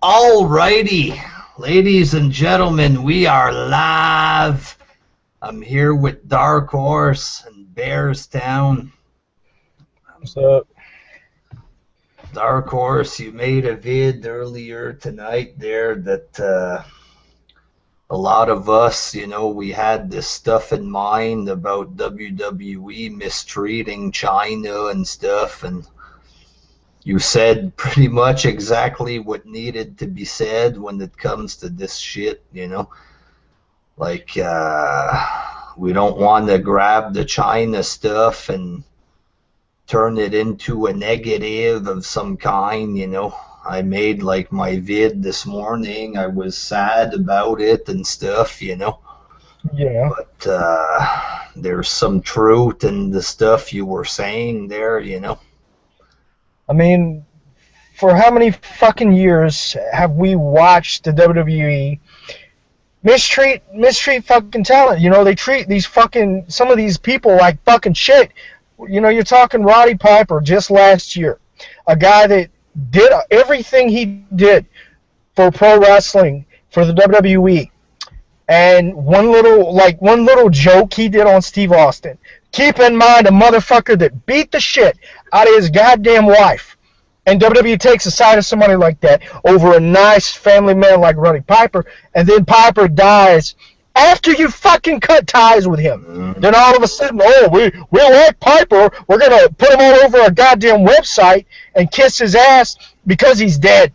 Alrighty, ladies and gentlemen, we are live. I'm here with Dark Horse and Bearstown. What's up? Dark Horse, you made a vid earlier tonight there that a lot of us, we had this stuff in mind about WWE mistreating Chyna and stuff, and you said pretty much exactly what needed to be said when it comes to this shit, Like, we don't want to grab the Chyna stuff and turn it into a negative of some kind, I made like my vid this morning. I was sad about it and stuff, Yeah. But there's some truth in the stuff you were saying there, I mean, for how many fucking years have we watched the WWE mistreat fucking talent? They treat some of these people like fucking shit. You're talking Roddy Piper just last year, a guy that did everything he did for pro wrestling, for the WWE. And one little joke he did on Steve Austin. Keep in mind, a motherfucker that beat the shit out of his goddamn wife. And WWE takes a side of somebody like that over a nice family man like Roddy Piper, and then Piper dies after you fucking cut ties with him. Mm-hmm. Then all of a sudden, we like Piper, we're going to put him all over our goddamn website and kiss his ass because he's dead.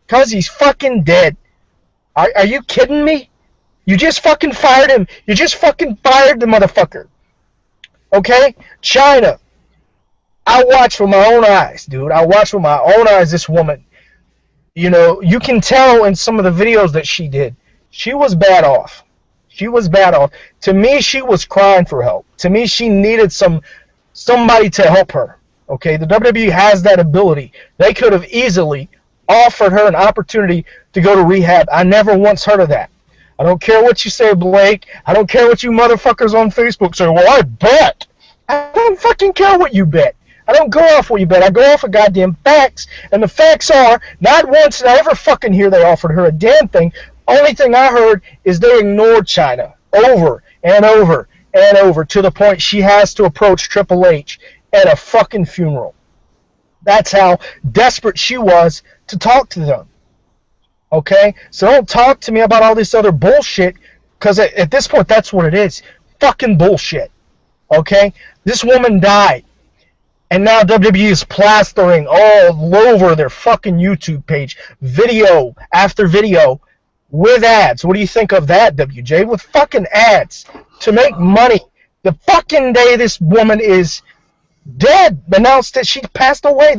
Because he's fucking dead. Are you kidding me? You just fucking fired him. You just fucking fired the motherfucker. Okay? Chyna. I watched with my own eyes, dude. I watched with my own eyes this woman. You can tell in some of the videos that she did. She was bad off. She was bad off. To me, she was crying for help. To me, she needed somebody to help her. Okay? The WWE has that ability. They could have easily offered her an opportunity to go to rehab. I never once heard of that. I don't care what you say, Blake. I don't care what you motherfuckers on Facebook say. Well, I bet. I don't fucking care what you bet. I don't go off what you bet. I go off of goddamn facts. And the facts are, not once did I ever fucking hear they offered her a damn thing. Only thing I heard is they ignored Chyna over and over and over to the point she has to approach Triple H at a fucking funeral. That's how desperate she was to talk to them. Okay? So don't talk to me about all this other bullshit, because at this point, that's what it is. Fucking bullshit. Okay? This woman died. And now WWE is plastering all over their fucking YouTube page, video after video, with ads. What do you think of that, WJ? With fucking ads to make money. The fucking day this woman is dead, announced that she passed away,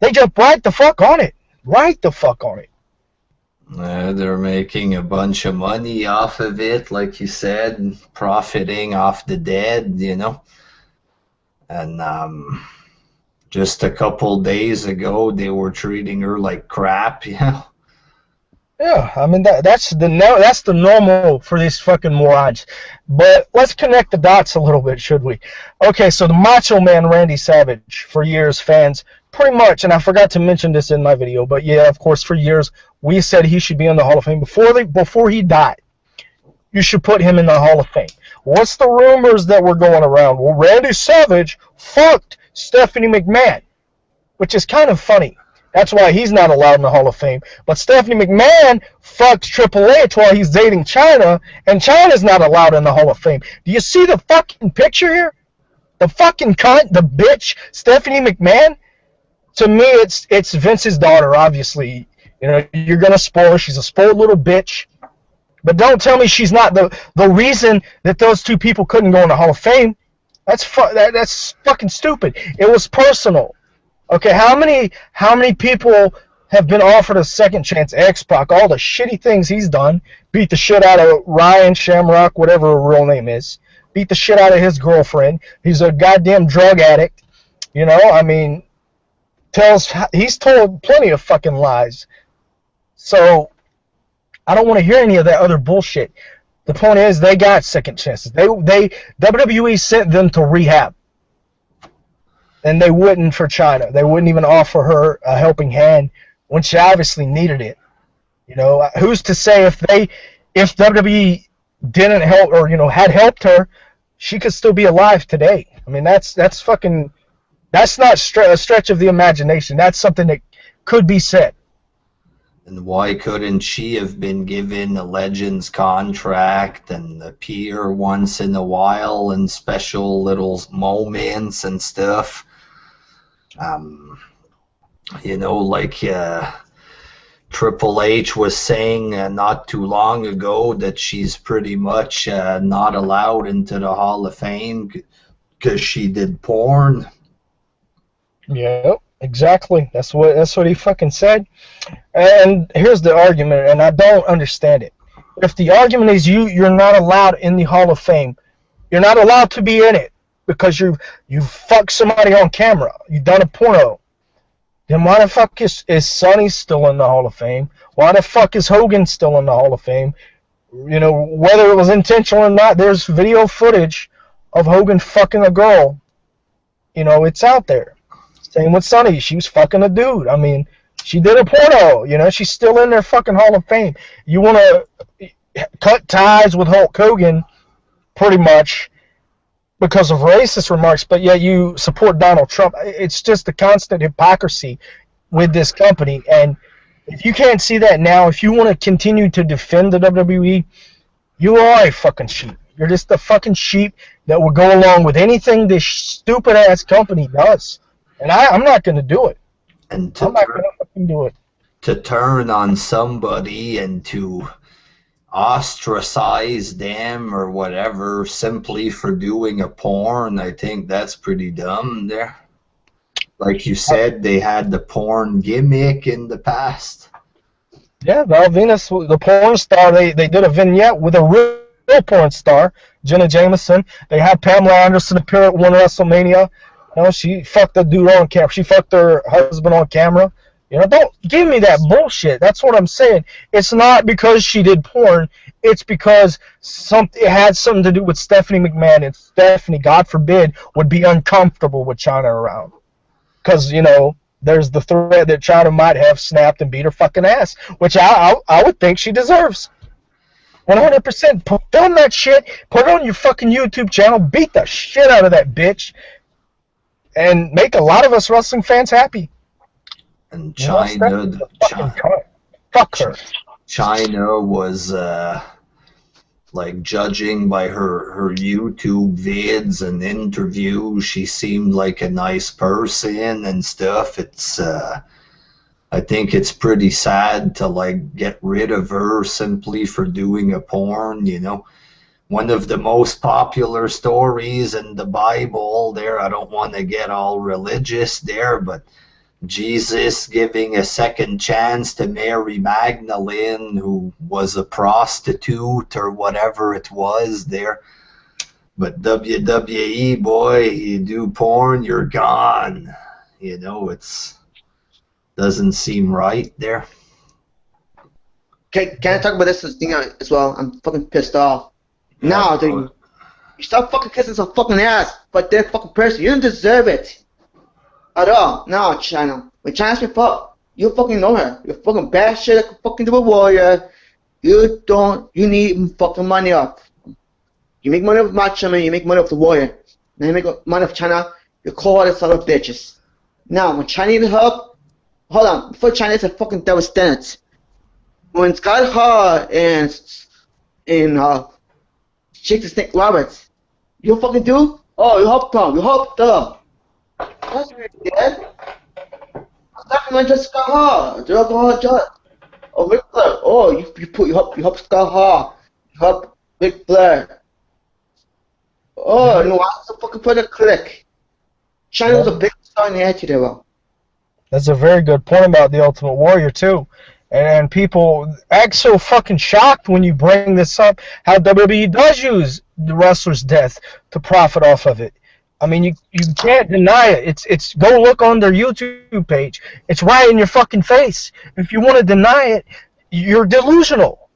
they jumped right the fuck on it. Right the fuck on it. They're making a bunch of money off of it, like you said, profiting off the dead, And just a couple days ago, they were treating her like crap, Yeah, I mean that's the normal for these fucking morons. But let's connect the dots a little bit, should we? Okay, so the Macho Man Randy Savage, for years, fans pretty much, and I forgot to mention this in my video, but yeah, of course, for years we said he should be in the Hall of Fame before he died. You should put him in the Hall of Fame. What's the rumors that were going around? Well, Randy Savage fucked Stephanie McMahon, which is kind of funny. That's why he's not allowed in the Hall of Fame. But Stephanie McMahon fucked Triple H while he's dating Chyna, and Chyna's not allowed in the Hall of Fame. Do you see the fucking picture here? The fucking cunt, the bitch, Stephanie McMahon? To me, it's Vince's daughter, obviously. You're going to spoil her. She's a spoiled little bitch. But don't tell me she's not the reason that those two people couldn't go in the Hall of Fame. That's fucking stupid. It was personal. Okay, how many people have been offered a second chance? X-Pac, all the shitty things he's done. Beat the shit out of Ryan Shamrock, whatever her real name is. Beat the shit out of his girlfriend. He's a goddamn drug addict. I mean, he's told plenty of fucking lies. So, I don't want to hear any of that other bullshit. The point is, they got second chances. WWE sent them to rehab. And they wouldn't for Chyna. They wouldn't even offer her a helping hand when she obviously needed it. You know, who's to say if WWE didn't help or had helped her, she could still be alive today. I mean, that's fucking that's not a stretch of the imagination. That's something that could be said. And why couldn't she have been given a Legends contract and appear once in a while in special little moments and stuff? Um, like Triple H was saying not too long ago that she's pretty much not allowed into the Hall of Fame because she did porn. Yep, exactly. That's what he fucking said. And here's the argument, and I don't understand it. If the argument is you're not allowed in the Hall of Fame, you're not allowed to be in it because you fucked somebody on camera, you done a porno. Then why the fuck is Sonny still in the Hall of Fame? Why the fuck is Hogan still in the Hall of Fame? Whether it was intentional or not, there's video footage of Hogan fucking a girl. It's out there. Same with Sonny. She was fucking a dude. I mean, she did a porno. She's still in their fucking Hall of Fame. You want to cut ties with Hulk Hogan, pretty much, because of racist remarks, but yet you support Donald Trump. It's just the constant hypocrisy with this company. And if you can't see that now, if you want to continue to defend the WWE, you are a fucking sheep. You're just a fucking sheep that will go along with anything this stupid-ass company does. And I'm not going to do it. And I'm not going to fucking do it. To turn on somebody and to ostracize them or whatever simply for doing a porn, I think that's pretty dumb there. Like you said, they had the porn gimmick in the past. Yeah, Val Venus, the porn star, they did a vignette with a real porn star, Jenna Jameson. They had Pamela Anderson appear at one WrestleMania. She fucked the dude on camera. She fucked her husband on camera. Don't give me that bullshit. That's what I'm saying. It's not because she did porn. It's because it had something to do with Stephanie McMahon, and Stephanie, God forbid, would be uncomfortable with Chyna around. Because, there's the threat that Chyna might have snapped and beat her fucking ass, which I would think she deserves. 100%. Film that shit. Put it on your fucking YouTube channel. Beat the shit out of that bitch. And make a lot of us wrestling fans happy. And Chyna, fuck her. Chyna was like, judging by her YouTube vids and interviews, she seemed like a nice person and stuff. It's I think it's pretty sad to like get rid of her simply for doing a porn. One of the most popular stories in the Bible there, I don't want to get all religious there, but Jesus giving a second chance to Mary Magdalene, who was a prostitute or whatever it was there. But WWE, boy, you do porn, you're gone. It's doesn't seem right there. Can I talk about this thing as well? I'm fucking pissed off. Now, dude, you stop fucking kissing some fucking ass, but that fucking person, you don't deserve it at all. No, Chyna. When Chyna's been fucked, you fucking know her. You're fucking bad shit that can fucking do a warrior. You need fucking money up. You make money off Macho Man, you make money off the warrior. Now you make money off Chyna, you call her son of bitches. Now, when Chyna needed help, hold on, before Chyna is a fucking double standard. When Scott Hall and Jake the Snake Roberts, you fucking do? Oh, you helped them. You helped them. That's what you did. Stop him just Scott Hall. The alcohol judge. Oh, Ric Flair. Oh, you helped Scott Hall. You helped Ric Flair. Oh, you know what? So fucking put a click. Chyna was a big star in the attitude era. That's a very good point about the Ultimate Warrior too. And people act so fucking shocked when you bring this up, how WWE does use the wrestler's death to profit off of it. I mean, you can't deny it. It's go look on their YouTube page. It's right in your fucking face. If you want to deny it, you're delusional.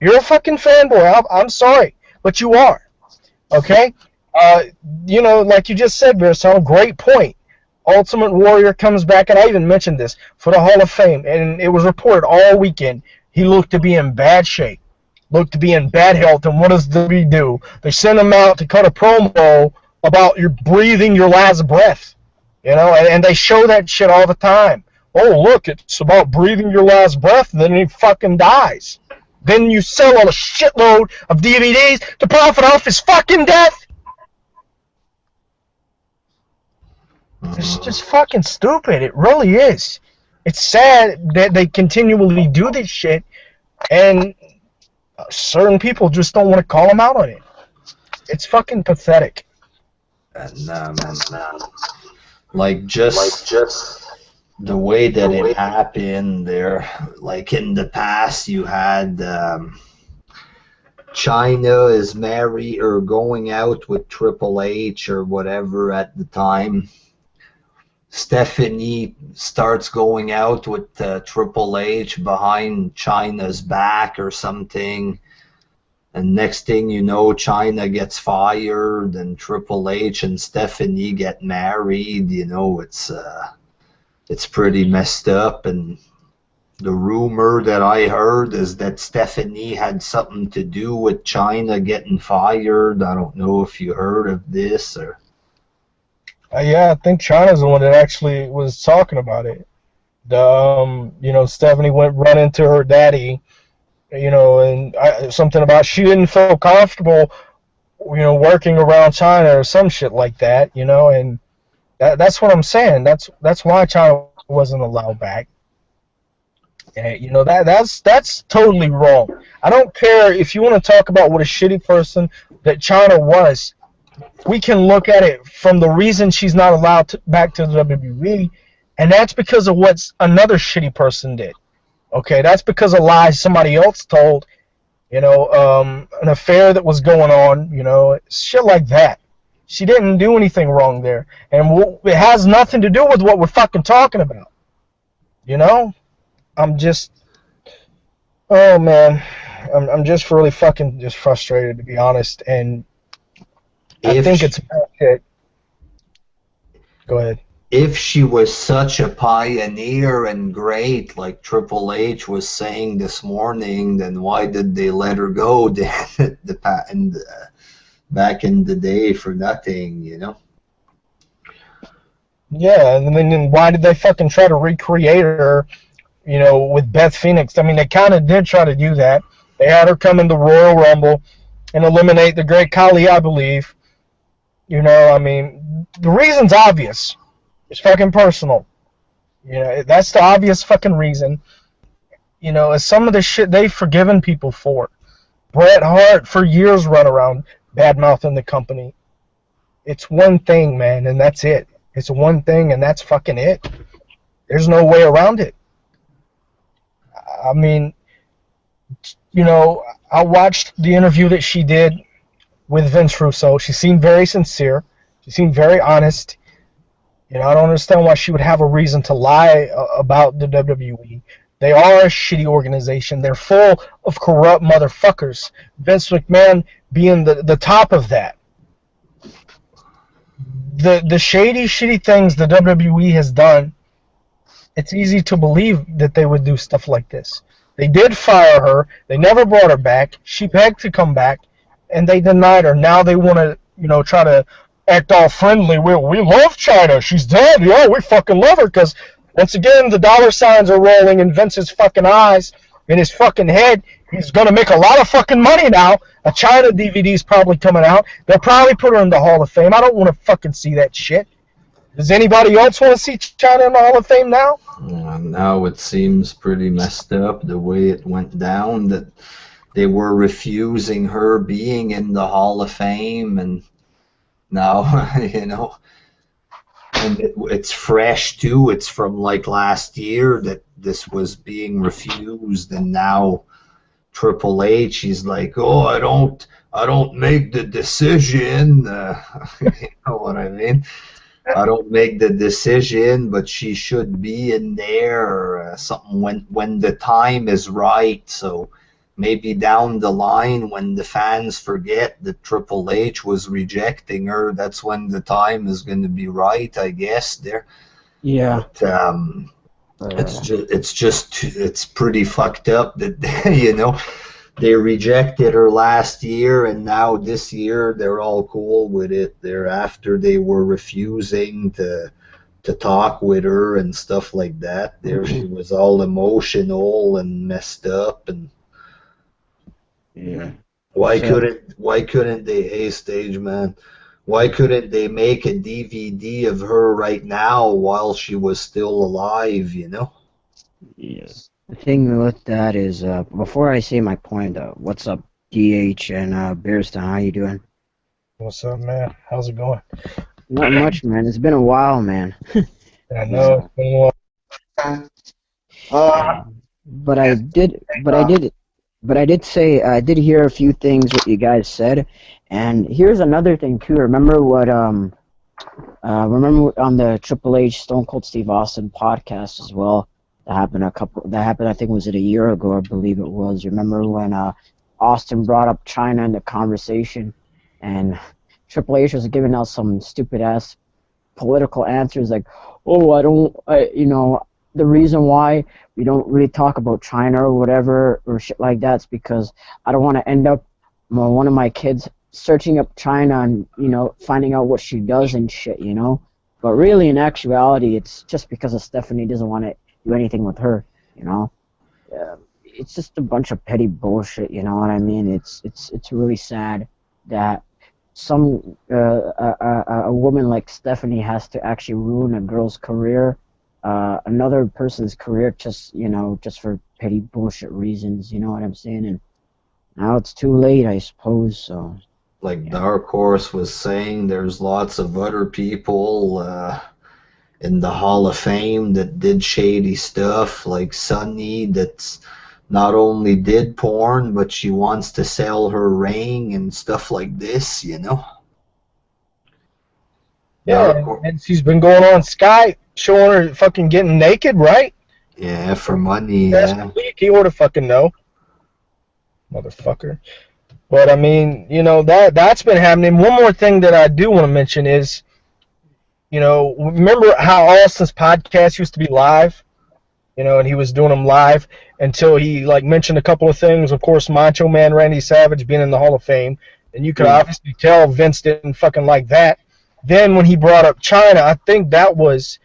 You're a fucking fanboy. I'm sorry, but you are. Okay? Like you just said, Beerson, great point. Ultimate Warrior comes back, and I even mentioned this, for the Hall of Fame, and it was reported all weekend. he looked to be in bad shape, looked to be in bad health, and what does the WWE do? They send him out to cut a promo about you're breathing your last breath, and they show that shit all the time. Oh, look, it's about breathing your last breath, and then he fucking dies. Then you sell a shitload of DVDs to profit off his fucking death. It's just fucking stupid. It really is. It's sad that they continually do this shit, and certain people just don't want to call them out on it. It's fucking pathetic. And like just the way that it happened there, like in the past you had Chyna is married or going out with Triple H or whatever at the time. Stephanie starts going out with Triple H behind Chyna's back or something. And next thing you know, Chyna gets fired and Triple H and Stephanie get married. It's pretty messed up. And the rumor that I heard is that Stephanie had something to do with Chyna getting fired. I don't know if you heard of this or... Yeah, I think Chyna's the one that actually was talking about it. Stephanie went running to her daddy, and something about she didn't feel comfortable, working around Chyna or some shit like that, and that's what I'm saying. That's why Chyna wasn't allowed back. And, that's totally wrong. I don't care if you want to talk about what a shitty person that Chyna was. We can look at it from the reason she's not allowed back to the WWE, and that's because of what another shitty person did. Okay, that's because of lies somebody else told, an affair that was going on, shit like that. She didn't do anything wrong there, and it has nothing to do with what we're fucking talking about. I'm just, oh man, I'm just really fucking just frustrated, to be honest, and I think it's bullshit. Go ahead. If she was such a pioneer and great, like Triple H was saying this morning, then why did they let her go back in the day for nothing, Yeah, and then why did they fucking try to recreate her, with Beth Phoenix? I mean, they kind of did try to do that. They had her come in the Royal Rumble and eliminate the Great Khali, I believe. I mean, the reason's obvious. It's fucking personal. That's the obvious fucking reason. It's some of the shit they've forgiven people for. Bret Hart for years run around bad-mouthing the company. It's one thing, man, and that's it. It's one thing, and that's fucking it. There's no way around it. I mean, I watched the interview that she did with Vince Russo. She seemed very sincere. She seemed very honest. I don't understand why she would have a reason to lie about the WWE. They are a shitty organization. They're full of corrupt motherfuckers. Vince McMahon being the top of that. The shady, shitty things the WWE has done, it's easy to believe that they would do stuff like this. They did fire her. They never brought her back. She begged to come back, and they denied her. Now they want to, try to act all friendly. We love Chyna. She's dead. Yeah, we fucking love her because, once again, the dollar signs are rolling in Vince's fucking eyes, in his fucking head. He's going to make a lot of fucking money now. A Chyna DVD's probably coming out. They'll probably put her in the Hall of Fame. I don't want to fucking see that shit. Does anybody else want to see Chyna in the Hall of Fame now? Now it seems pretty messed up the way it went down, that they were refusing her being in the Hall of Fame, and now, and it's fresh too. It's from like last year that this was being refused, and now Triple H, he's like, oh, I don't make the decision. You know what I mean? I don't make the decision, but she should be in there, something when the time is right. So maybe down the line, when the fans forget that Triple H was rejecting her, that's when the time is going to be right, I guess. There. Yeah. But, But It's pretty fucked up that you know they rejected her last year, and now this year they're all cool with it. They're after they were refusing to talk with her and stuff like that. There she was all emotional and messed up, and yeah. So why couldn't they, hey stage man, why couldn't they make a DVD of her right now while she was still alive, you know? yeah. The thing with that is, before I say my point, what's up, DH and Bearston? How you doing? What's up, man? How's it going? Not much, man. It's been a while, man. I know it's been a while. Uh, But I did say I did hear a few things what you guys said, and here's another thing too. Remember on the Triple H Stone Cold Steve Austin podcast as well. That happened I think was it a year ago, I believe it was. You remember when Austin brought up Chyna in the conversation, and Triple H was giving out some stupid ass political answers like, oh, the reason why we don't really talk about China or whatever or shit like that is because I don't want to end up one of my kids searching up China and finding out what she does and shit, But really, in actuality, it's just because of Stephanie doesn't want to do anything with her, It's just a bunch of petty bullshit, you know what I mean? It's really sad that some a woman like Stephanie has to actually ruin a girl's career. Another person's career just for petty bullshit reasons, you know what I'm saying? And now it's too late, I suppose. So Like yeah, Dark Horse was saying, there's lots of other people in the Hall of Fame that did shady stuff, like Sunny, that's not only did porn, but she wants to sell her ring and stuff like this, you know? Dark Yeah, Horse, and she's been going on Skype showing her fucking getting naked, right? yeah, for money, That's yeah. he ought to fucking know, motherfucker. But I mean, that's been happening. One more thing that I do want to mention is, remember how Austin's podcast used to be live? And he was doing them live until he mentioned a couple of things. Of course, Macho Man Randy Savage being in the Hall of Fame, and you could obviously tell Vince didn't fucking like that. Then when he brought up China, I think that was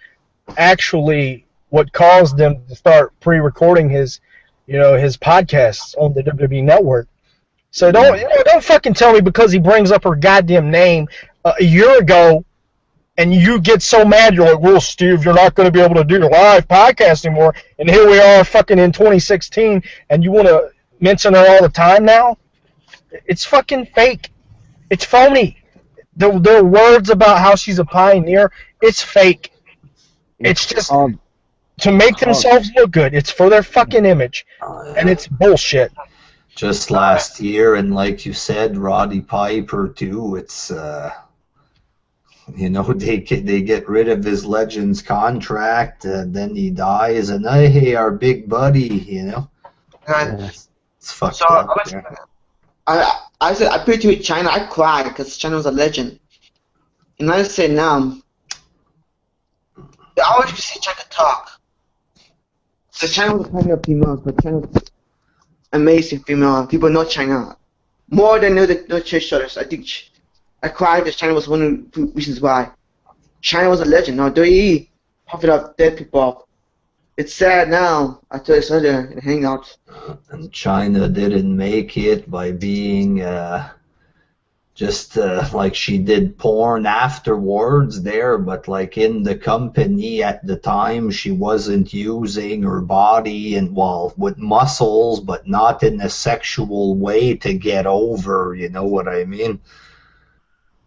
actually what caused them to start pre-recording his podcasts on the WWE Network. So don't fucking tell me because he brings up her goddamn name a year ago, and you get so mad you're like, well, Steve, you're not going to be able to do your live podcast anymore, and here we are fucking in 2016, and you want to mention her all the time now? It's fucking fake. It's phony. Their words about how she's a pioneer, it's fake. It's just called to make themselves look good. It's for their fucking image, and it's bullshit. Just last year, and like you said, Roddy Piper too. It's they get rid of his Legends contract, and then he dies, and hey, our big buddy, it's fucked so up. There. I said I put you with China. I cried because China was a legend. And I say now, I always used to see China talk. So China was kind of female, but China was amazing female. People know China more than know church shoulders. I think I cried because China was one of the reasons why. China was a legend. Now WWE pumping up dead people off. It's sad now. I told you earlier in the Hangouts. And China didn't make it by being just like she did porn afterwards there, but like in the company at the time, she wasn't using her body and with muscles, but not in a sexual way to get over. You know what I mean?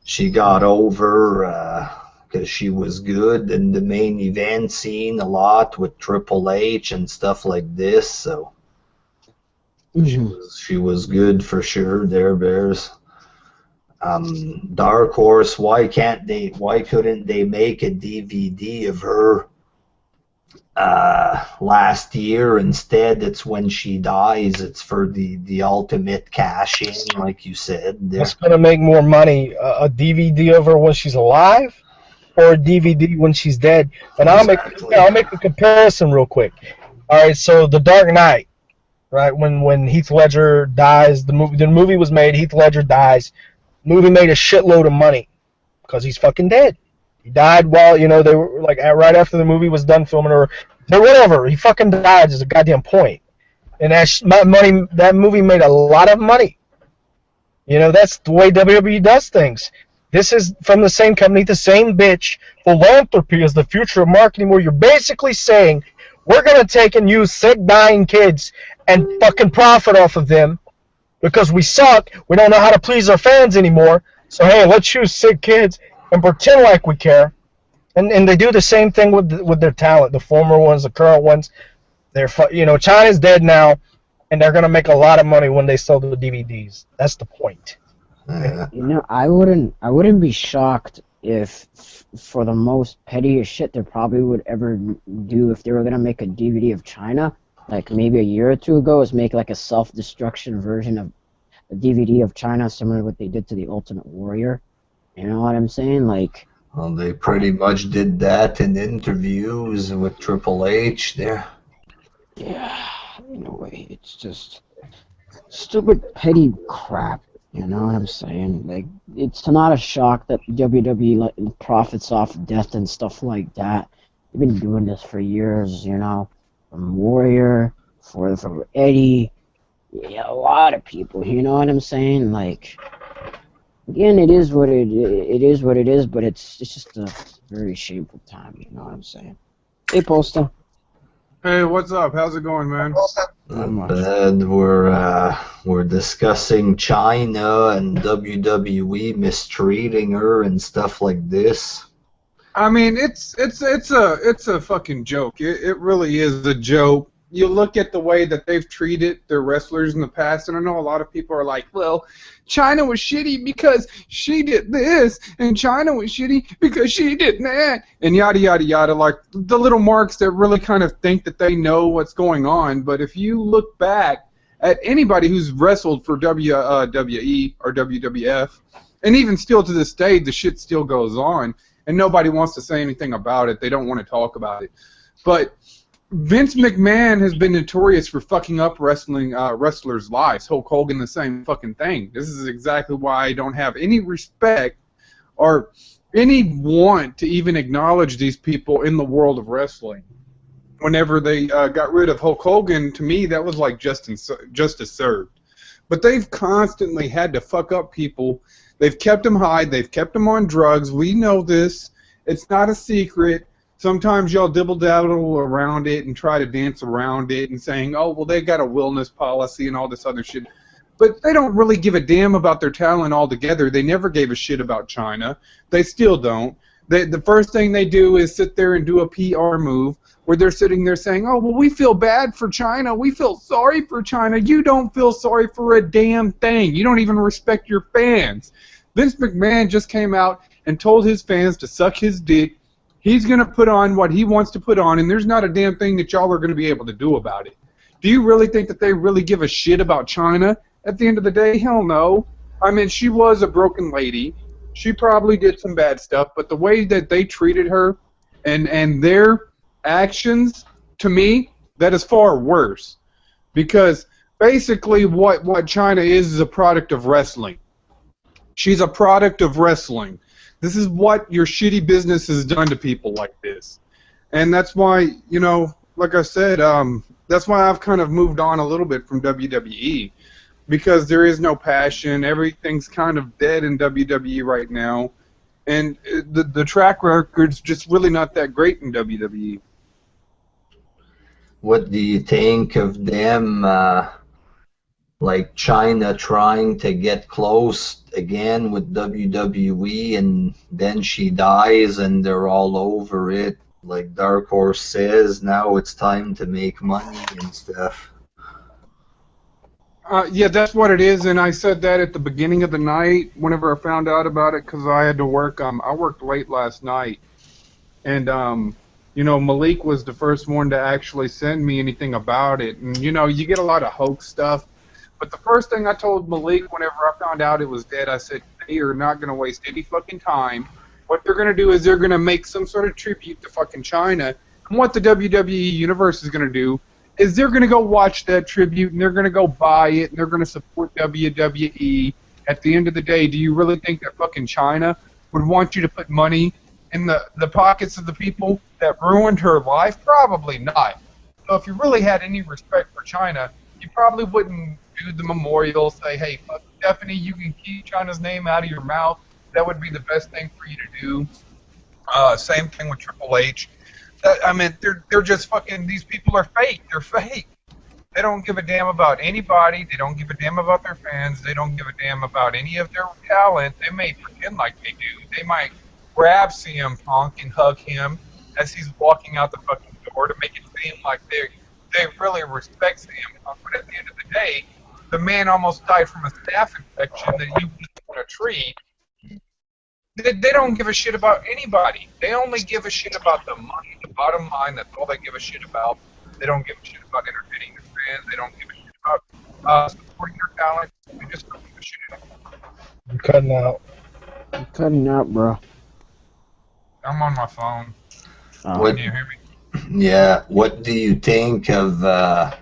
She got over because she was good in the main event scene a lot with Triple H and stuff like this. So she was good for sure. There, Bears. Dark Horse. Why couldn't they make a DVD of her last year instead? It's when she dies. It's for the ultimate cash in, like you said. There. It's gonna make more money. A DVD of her when she's alive. or a DVD when she's dead. And Exactly. I'll make a comparison real quick. All right, so The Dark Knight, right? When Heath Ledger dies, the movie was made. Heath Ledger dies. Movie made a shitload of money because he's fucking dead. He died while they were like right after the movie was done filming or whatever. He fucking died is a goddamn point. And that movie made a lot of money. That's the way WWE does things. This is from the same company, the same bitch. Philanthropy is the future of marketing, where you're basically saying, we're going to take and use sick, dying kids and fucking profit off of them because we suck. We don't know how to please our fans anymore. So, hey, let's use sick kids and pretend like we care. And they do the same thing with their talent, the former ones, the current ones. Chyna's dead now, and they're gonna make a lot of money when they sell the DVDs. That's the point. I wouldn't be shocked if, for the most pettiest shit they probably would ever do, if they were gonna make a DVD of Chyna, like maybe a year or two ago, is make like a self-destruction version of a DVD of Chyna, similar to what they did to the Ultimate Warrior. You know what I'm saying? Like. Well, they pretty much did that in interviews with Triple H there. Yeah, in a way, it's just stupid, petty crap. You know what I'm saying? Like, it's not a shock that WWE profits off death and stuff like that. They've been doing this for years, from Warrior, for Eddie, a lot of people. You know what I'm saying? Like, again, it is what it is, but it's just a very shameful time. You know what I'm saying? Hey, Posta. Hey, what's up? How's it going, man? Not bad. We're discussing Chyna and WWE mistreating her and stuff like this. I mean, it's a fucking joke. It really is a joke. You look at the way that they've treated their wrestlers in the past, and I know a lot of people are like, well, Chyna was shitty because she did this, and Chyna was shitty because she did that, and yada, yada, yada, like the little marks that really kind of think that they know what's going on. But if you look back at anybody who's wrestled for WWE or WWF, and even still to this day, the shit still goes on, and nobody wants to say anything about it. They don't want to talk about it. But Vince McMahon has been notorious for fucking up wrestlers' lives. Hulk Hogan, the same fucking thing. This is exactly why I don't have any respect or any want to even acknowledge these people in the world of wrestling. Whenever they got rid of Hulk Hogan, to me, that was like justice served. But they've constantly had to fuck up people. They've kept them high. They've kept them on drugs. We know this. It's not a secret. Sometimes y'all dibble-dabble around it and try to dance around it and saying, oh, well, they got a wellness policy and all this other shit. But they don't really give a damn about their talent altogether. They never gave a shit about Chyna. They still don't. The first thing they do is sit there and do a PR move where they're sitting there saying, oh, well, we feel bad for Chyna. We feel sorry for Chyna. You don't feel sorry for a damn thing. You don't even respect your fans. Vince McMahon just came out and told his fans to suck his dick. He's going to put on what he wants to put on, and there's not a damn thing that y'all are going to be able to do about it. Do you really think that they really give a shit about Chyna? At the end of the day, hell no. I mean, she was a broken lady. She probably did some bad stuff, but the way that they treated her and their actions, to me, that is far worse. Because basically what Chyna is a product of wrestling. She's a product of wrestling. This is what your shitty business has done to people like this. And that's why, like I said, that's why I've kind of moved on a little bit from WWE. Because there is no passion. Everything's kind of dead in WWE right now. And the track record's just really not that great in WWE. What do you think of them, like Chyna trying to get close again with WWE, and then she dies and they're all over it? Like Dark Horse says, now it's time to make money and stuff. Yeah, that's what it is, and I said that at the beginning of the night whenever I found out about it because I had to work. I worked late last night, and Malik was the first one to actually send me anything about it. And you get a lot of hoax stuff, but the first thing I told Malik whenever I found out it was dead, I said, "They are not going to waste any fucking time What they're going to do is they're going to make some sort of tribute to fucking Chyna. And what the WWE Universe is going to do is they're going to go watch that tribute and they're going to go buy it and they're going to support WWE. At the end of the day, do you really think that fucking Chyna would want you to put money in the pockets of the people that ruined her life? Probably not. So if you really had any respect for Chyna, you probably wouldn't do the memorial, say, hey, fuck Stephanie, you can keep Chyna's name out of your mouth. That would be the best thing for you to do. Same thing with Triple H. I mean, they're just fucking, these people are fake. They're fake. They don't give a damn about anybody. They don't give a damn about their fans. They don't give a damn about any of their talent. They may pretend like they do. They might grab CM Punk and hug him as he's walking out the fucking door to make it seem like they really respect CM Punk. But at the end of the day, the man almost died from a staph infection that you want to treat. They don't give a shit about anybody. They only give a shit about the money. The bottom line, that's all they give a shit about. They don't give a shit about entertaining their fans. They don't give a shit about supporting their talent. They just don't give a shit anymore. You're cutting out. You're cutting out, bro. I'm on my phone. What, Can you hear me? yeah, what do you think of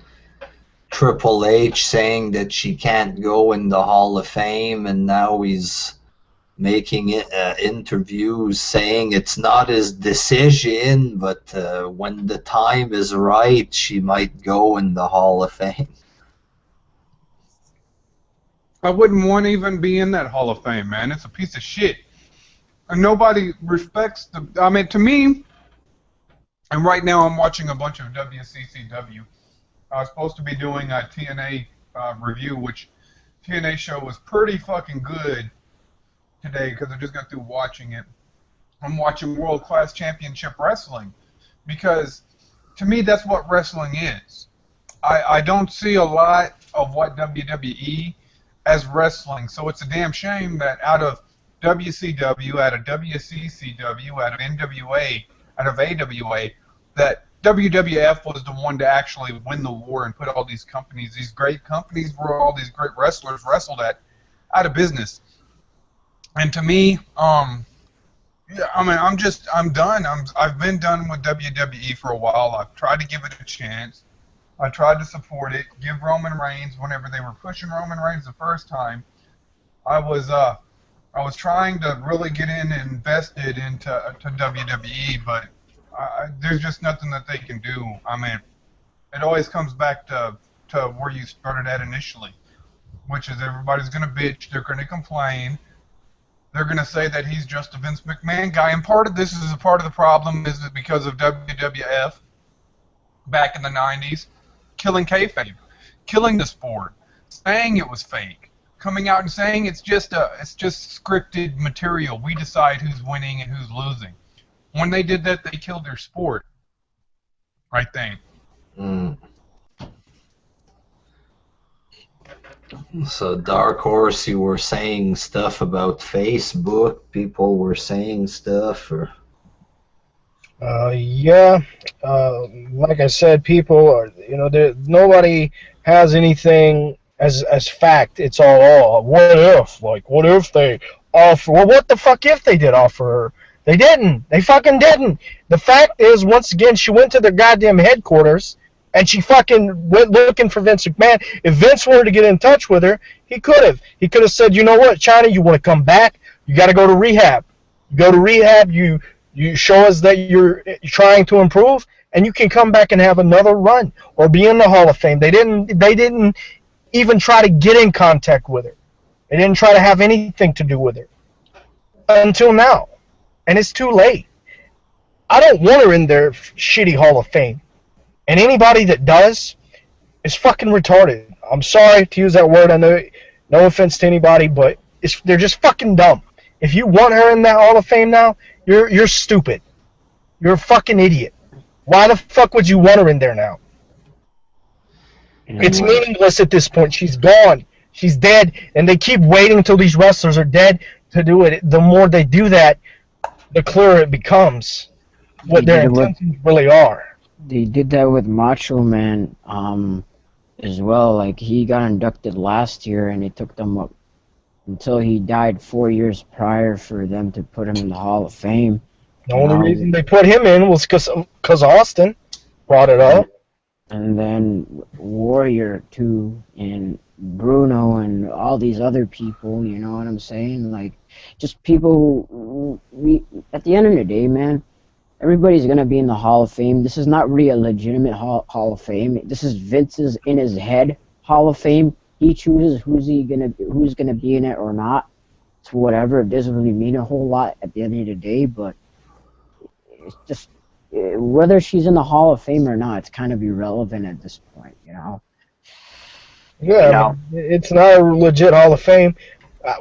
Triple H saying that she can't go in the Hall of Fame, and now he's making interviews saying it's not his decision, but when the time is right, she might go in the Hall of Fame? I wouldn't want to even be in that Hall of Fame, man. It's a piece of shit. And nobody respects the... I mean, to me, and right now I'm watching a bunch of WCCW. I was supposed to be doing a TNA review, which TNA show was pretty fucking good today because I just got through watching it. I'm watching World Class Championship Wrestling because, to me, that's what wrestling is. I don't see a lot of what WWE as wrestling, so it's a damn shame that out of WCW, out of WCCW, out of NWA, out of AWA, that WWF was the one to actually win the war and put all these companies, these great companies where all these great wrestlers wrestled at, out of business. And to me, yeah, I mean, I'm done. I've been done with WWE for a while. I've tried to give it a chance. I tried to support it, give Roman Reigns whenever they were pushing Roman Reigns the first time. I was trying to really get invested into WWE, but there's just nothing that they can do. I mean, it always comes back to where you started at initially, which is everybody's going to bitch, they're going to complain. They're going to say that he's just a Vince McMahon guy, and part of this is a part of the problem is that because of WWF back in the 90s, killing kayfabe, killing the sport, saying it was fake, coming out and saying it's just scripted material. We decide who's winning and who's losing. When they did that, they killed their sport. Right there. Mm. So, Dark Horse, you were saying stuff about Facebook. People were saying stuff, or Yeah. Like I said, people are, nobody has anything as fact. It's all what if? Like, what if they offer? Well, what the fuck if they did offer her? They didn't. They fucking didn't. The fact is, once again, she went to their goddamn headquarters and she fucking went looking for Vince McMahon. If Vince wanted to get in touch with her, he could have. He could have said, you know what, Chyna, you want to come back? You got to go to rehab. You go to rehab. You show us that you're trying to improve, and you can come back and have another run or be in the Hall of Fame. They didn't even try to get in contact with her. They didn't try to have anything to do with her until now, and it's too late. I don't want her in their shitty Hall of Fame, and anybody that does is fucking retarded. I'm sorry to use that word. I know, no offense to anybody, but they're just fucking dumb. If you want her in that Hall of Fame now, you're stupid. You're a fucking idiot. Why the fuck would you want her in there now? It's meaningless at this point. She's gone. She's dead, and they keep waiting until these wrestlers are dead to do it. The more they do that, the clearer it becomes what their intentions really are. They did that with Macho Man as well. Like, he got inducted last year, and it took them until he died 4 years prior for them to put him in the Hall of Fame. The only reason they put him in was because Austin brought it up. And then Warrior too, and Bruno, and all these other people. You know what I'm saying? Like, just people who at the end of the day, man, everybody's gonna be in the Hall of Fame. This is not really a legitimate Hall of Fame. This is Vince's in his head Hall of Fame. He chooses who's gonna be in it or not. It's whatever. It doesn't really mean a whole lot at the end of the day, but it's just whether she's in the Hall of Fame or not, it's kind of irrelevant at this point, you know. Yeah, I mean, it's not a legit Hall of Fame.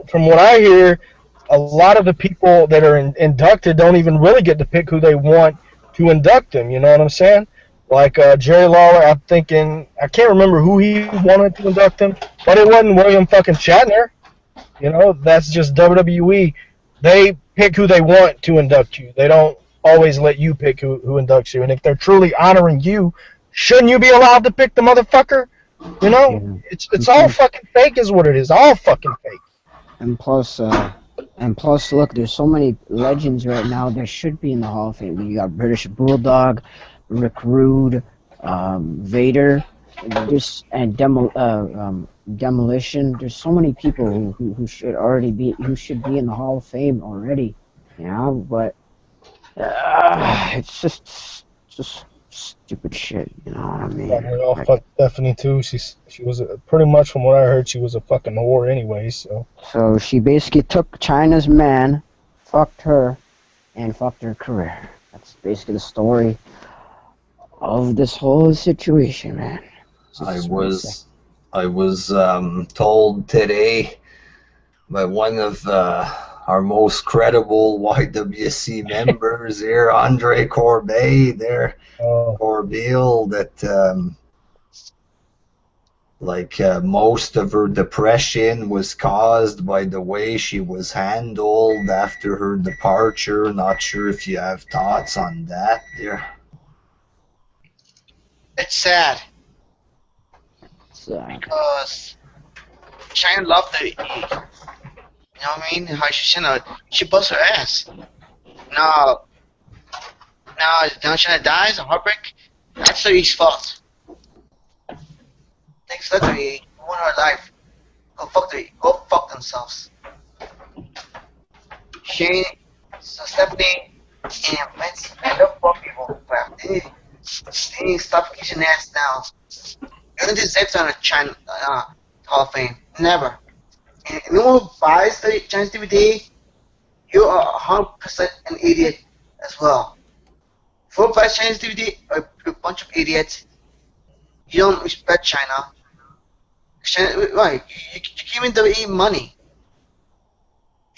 From what I hear, a lot of the people that are inducted don't even really get to pick who they want to induct them. You know what I'm saying? Like Jerry Lawler, I'm thinking, I can't remember who he wanted to induct him, but it wasn't William fucking Shatner. You know, that's just WWE. They pick who they want to induct you. They don't always let you pick who inducts you. And if they're truly honoring you, shouldn't you be allowed to pick the motherfucker? You know, it's all fucking fake is what it is. All fucking fake. And plus, look, there's so many legends right now that should be in the Hall of Fame. You got British Bulldog, Rick Rude, Vader, and Demolition. There's so many people who should be in the Hall of Fame already. You know, but it's just stupid shit. You know what I mean? Yeah, we all fucked Stephanie too. She was pretty much, from what I heard, she was a fucking whore anyway. So she basically took Chyna's man, fucked her, and fucked her career. That's basically the story of this whole situation, man. I was told today by one of our most credible YWC members here, Andre Corbet, Corbeil, that most of her depression was caused by the way she was handled after her departure. Not sure if you have thoughts on that there. It's sad. Because Chyna loved to eat. You know what I mean? How she bust her ass. Now Chyna dies of heartbreak. That's WWE's fault. Thanks to WWE, ruin her life. Go fuck themselves. Shane, Stephanie, and Vince, and the fuck people. They need to stop kissing ass now. You don't deserve to on a Chyna Hall of Fame. Never. And anyone who buys the Chyna's DVD, you are 100% an idiot as well. If you buy Chyna's DVD, you're a bunch of idiots. You don't respect Chyna. Right? You give WWE money.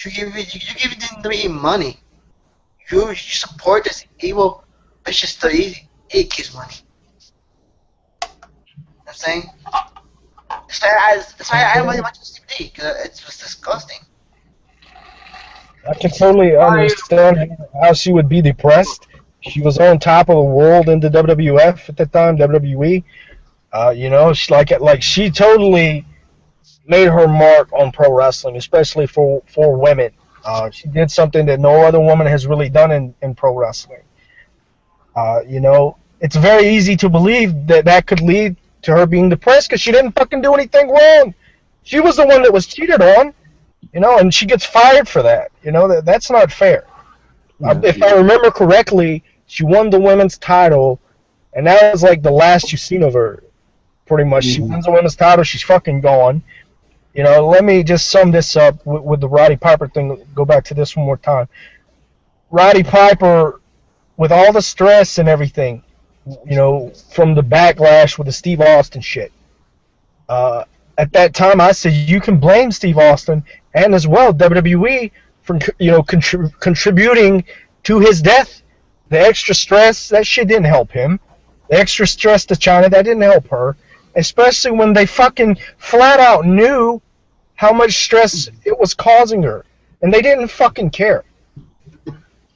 You give WWE money. You support this evil, vicious WWE. It gives money. You know what I'm saying? That's why I don't really watch this DVD, because it was disgusting. I can totally understand how she would be depressed. She was on top of the world in the WWF at the time, WWE. You know, she totally made her mark on pro wrestling, especially for women. She did something that no other woman has really done in pro wrestling. You know, it's very easy to believe that could lead to her being depressed because she didn't fucking do anything wrong. She was the one that was cheated on, you know, and she gets fired for that. You know, that's not fair. If I remember correctly, she won the women's title, and that was like the last you've seen of her, pretty much. She wins the women's title, she's fucking gone. You know, let me just sum this up with the Roddy Piper thing. Go back to this one more time. Roddy Piper, with all the stress and everything, you know, from the backlash with the Steve Austin shit. At that time, I said you can blame Steve Austin and as well WWE for, you know, contributing to his death. The extra stress, that shit didn't help him. The extra stress to Chyna, that didn't help her. Especially when they fucking flat out knew how much stress it was causing her. And they didn't fucking care.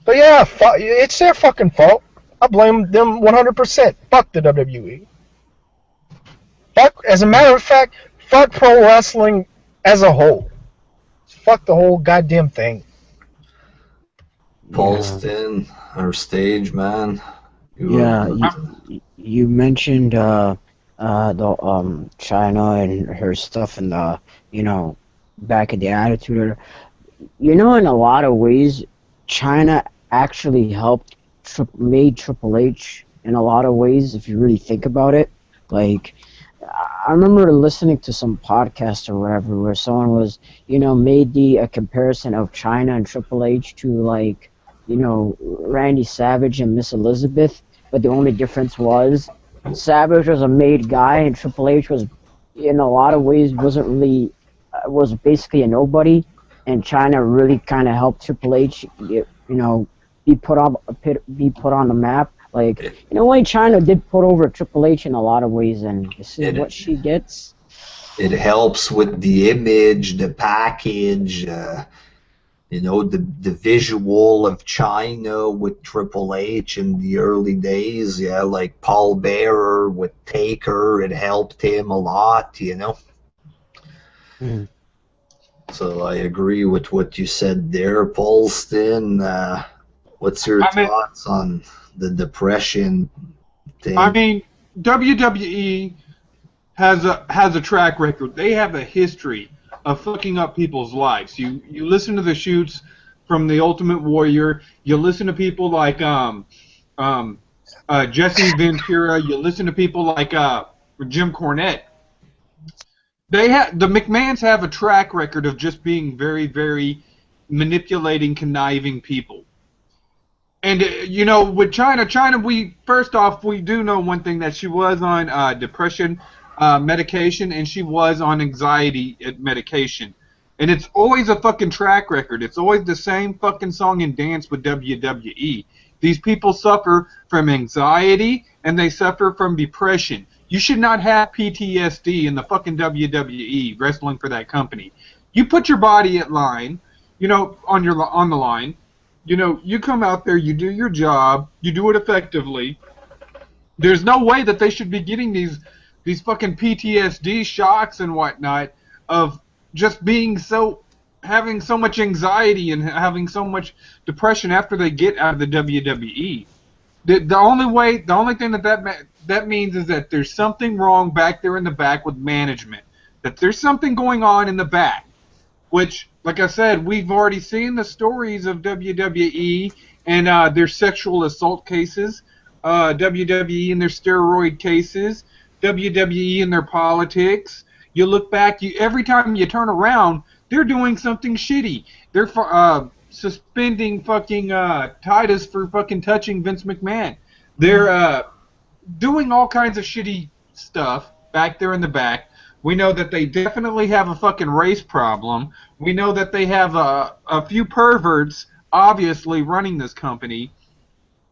But yeah, it's their fucking fault. I blame them 100%. Fuck the WWE. Fuck, as a matter of fact, fuck pro wrestling as a whole. fuck the whole goddamn thing. Paulston, our stage man. You mentioned the China and her stuff and the back in the Attitude Era. In a lot of ways, China actually made Triple H in a lot of ways, if you really think about it. Like, I remember listening to some podcast or whatever where someone was, made a comparison of China and Triple H to, like, Randy Savage and Miss Elizabeth, but the only difference was Savage was a made guy and Triple H was, in a lot of ways, was basically a nobody. And China really kind of helped Triple H, be put on the map. Like, in a way, China did put over Triple H in a lot of ways, and this is what she gets. It helps with the image, the package, the visual of China with Triple H in the early days. Yeah, like Paul Bearer with Taker, it helped him a lot. Mm. So I agree with what you said there, Paulston. What's your thoughts on the depression thing? I mean, WWE has a track record. They have a history of fucking up people's lives. You listen to the shoots from the Ultimate Warrior. You listen to people like Jesse Ventura. You listen to people like Jim Cornette. The McMahons have a track record of just being very, very manipulating, conniving people. And with Chyna, we do know one thing, that she was on depression medication and she was on anxiety medication. And it's always a fucking track record. It's always the same fucking song and dance with WWE. These people suffer from anxiety and they suffer from depression. You should not have PTSD in the fucking WWE wrestling for that company. You put your body at line, on the line. You come out there, you do your job, you do it effectively. There's no way that they should be getting these fucking PTSD shocks and whatnot of just having so much anxiety and having so much depression after they get out of the WWE. The only thing that means is that there's something wrong back there in the back with management. That there's something going on in the back, which, like I said, we've already seen the stories of WWE and their sexual assault cases, WWE and their steroid cases, WWE and their politics. You look back, every time you turn around, they're doing something shitty. They're suspending fucking Titus for fucking touching Vince McMahon. They're doing all kinds of shitty stuff back there in the back. We know that they definitely have a fucking race problem. We know that they have a few perverts, obviously, running this company.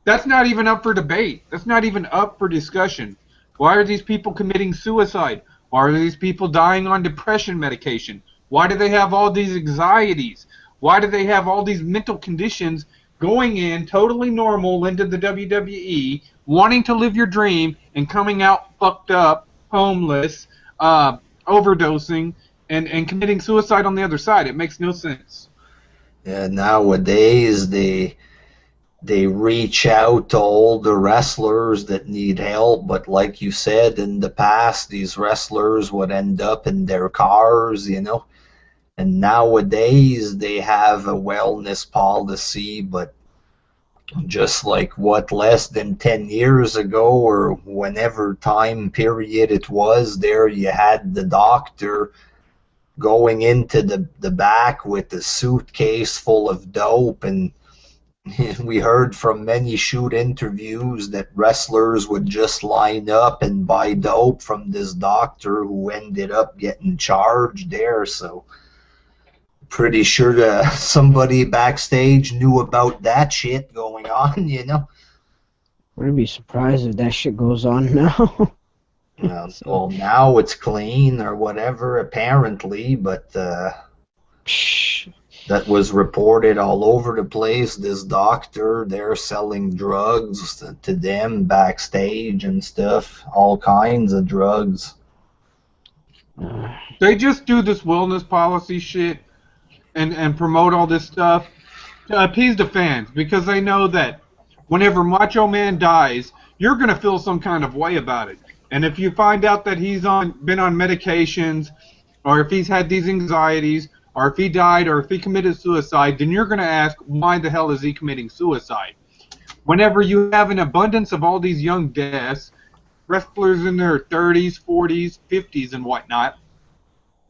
That's not even up for debate. That's not even up for discussion. Why are these people committing suicide? Why are these people dying on depression medication? Why do they have all these anxieties? Why do they have all these mental conditions going in totally normal into the WWE, wanting to live your dream, and coming out fucked up, homeless, overdosing, and committing suicide on the other side? It makes no sense. Yeah, nowadays they reach out to all the wrestlers that need help, but like you said, in the past, these wrestlers would end up in their cars, and nowadays they have a wellness policy, but just like less than 10 years ago or whenever time period it was, there you had the doctor going into the back with a suitcase full of dope, and we heard from many shoot interviews that wrestlers would just line up and buy dope from this doctor who ended up getting charged there. So pretty sure that somebody backstage knew about that shit going on, Wouldn't be surprised if that shit goes on now. Well, now it's clean or whatever, apparently, but that was reported all over the place. This doctor, they're selling drugs to them backstage and stuff, all kinds of drugs. They just do this wellness policy shit, and promote all this stuff to appease the fans, because they know that whenever Macho Man dies, you're going to feel some kind of way about it. And if you find out that he's been on medications, or if he's had these anxieties, or if he died, or if he committed suicide, then you're going to ask, why the hell is he committing suicide? Whenever you have an abundance of all these young deaths, wrestlers in their 30s, 40s, 50s, and whatnot,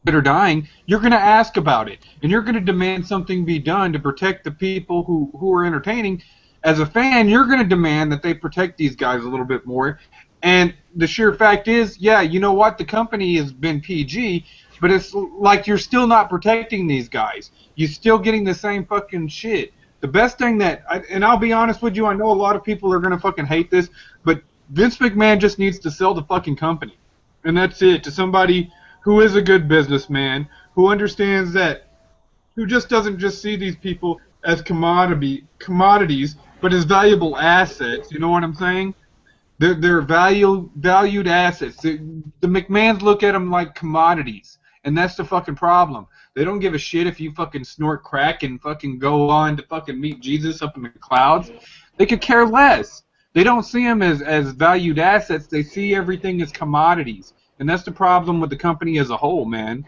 that are dying, you're going to ask about it, and you're going to demand something be done to protect the people who are entertaining. As a fan, you're going to demand that they protect these guys a little bit more. And the sheer fact is, yeah, you know what? The company has been PG, but it's like you're still not protecting these guys. You're still getting the same fucking shit. The best thing and I'll be honest with you, I know a lot of people are going to fucking hate this, but Vince McMahon just needs to sell the fucking company. And that's it, to somebody who is a good businessman, who understands that, who just doesn't just see these people as commodities, but as valuable assets. You know what I'm saying? They're valued assets. The McMahons look at them like commodities, and that's the fucking problem. They don't give a shit if you fucking snort crack and fucking go on to fucking meet Jesus up in the clouds. They could care less. They don't see them as valued assets. They see everything as commodities. And that's the problem with the company as a whole, man.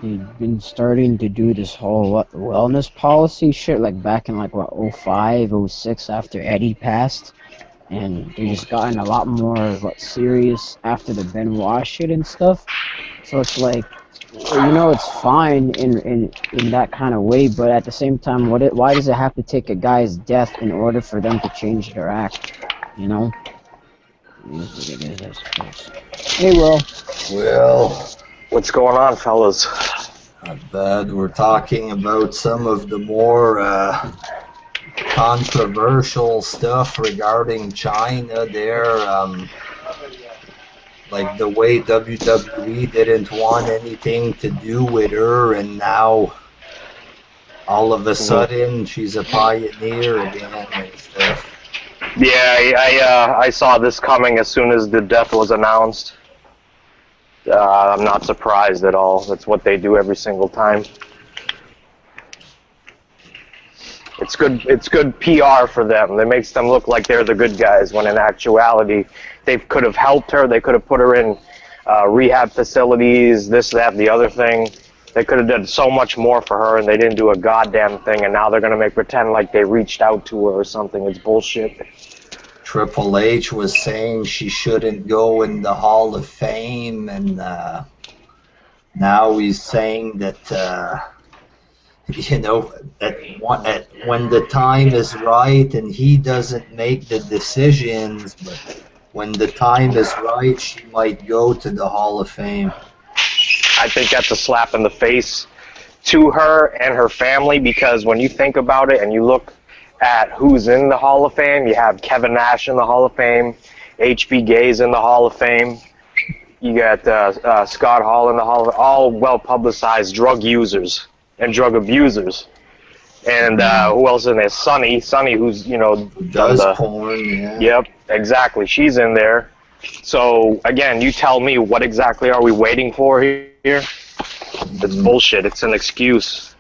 They've been starting to do this whole wellness policy shit, like back in, like, what, 05, 06, after Eddie passed. And they just gotten a lot more, serious after the Benoit shit and stuff. So it's like, you know, it's fine in that kind of way, but at the same time, why does it have to take a guy's death in order for them to change their act, you know? Hey, Will. Well, What's going on, fellas? not bad. We're talking about some of the more controversial stuff regarding Chyna there. Like the way WWE didn't want anything to do with her, and now all of a sudden she's a pioneer again and stuff. Yeah, I saw this coming as soon as the death was announced. I'm not surprised at all. That's what they do every single time. It's good PR for them. It makes them look like they're the good guys, when in actuality, they could have helped her. They could have put her in rehab facilities, this, that, and the other thing. They could have done so much more for her, and they didn't do a goddamn thing, and now they're going to pretend like they reached out to her or something. It's bullshit. Triple H was saying she shouldn't go in the Hall of Fame, and now he's saying that, you know, when the time is right, and he doesn't make the decisions, but when the time is right, she might go to the Hall of Fame. I think that's a slap in the face to her and her family, because when you think about it and you look at who's in the Hall of Fame, you have Kevin Nash in the Hall of Fame, H.B. Gay's in the Hall of Fame, you got Scott Hall in the Hall of Fame, all well-publicized drug users and drug abusers. And who else in there? Sonny, who's, you know, Does porn, yeah. Yep, exactly. She's in there. So, again, you tell me, what exactly are we waiting for here? It's bullshit. It's an excuse.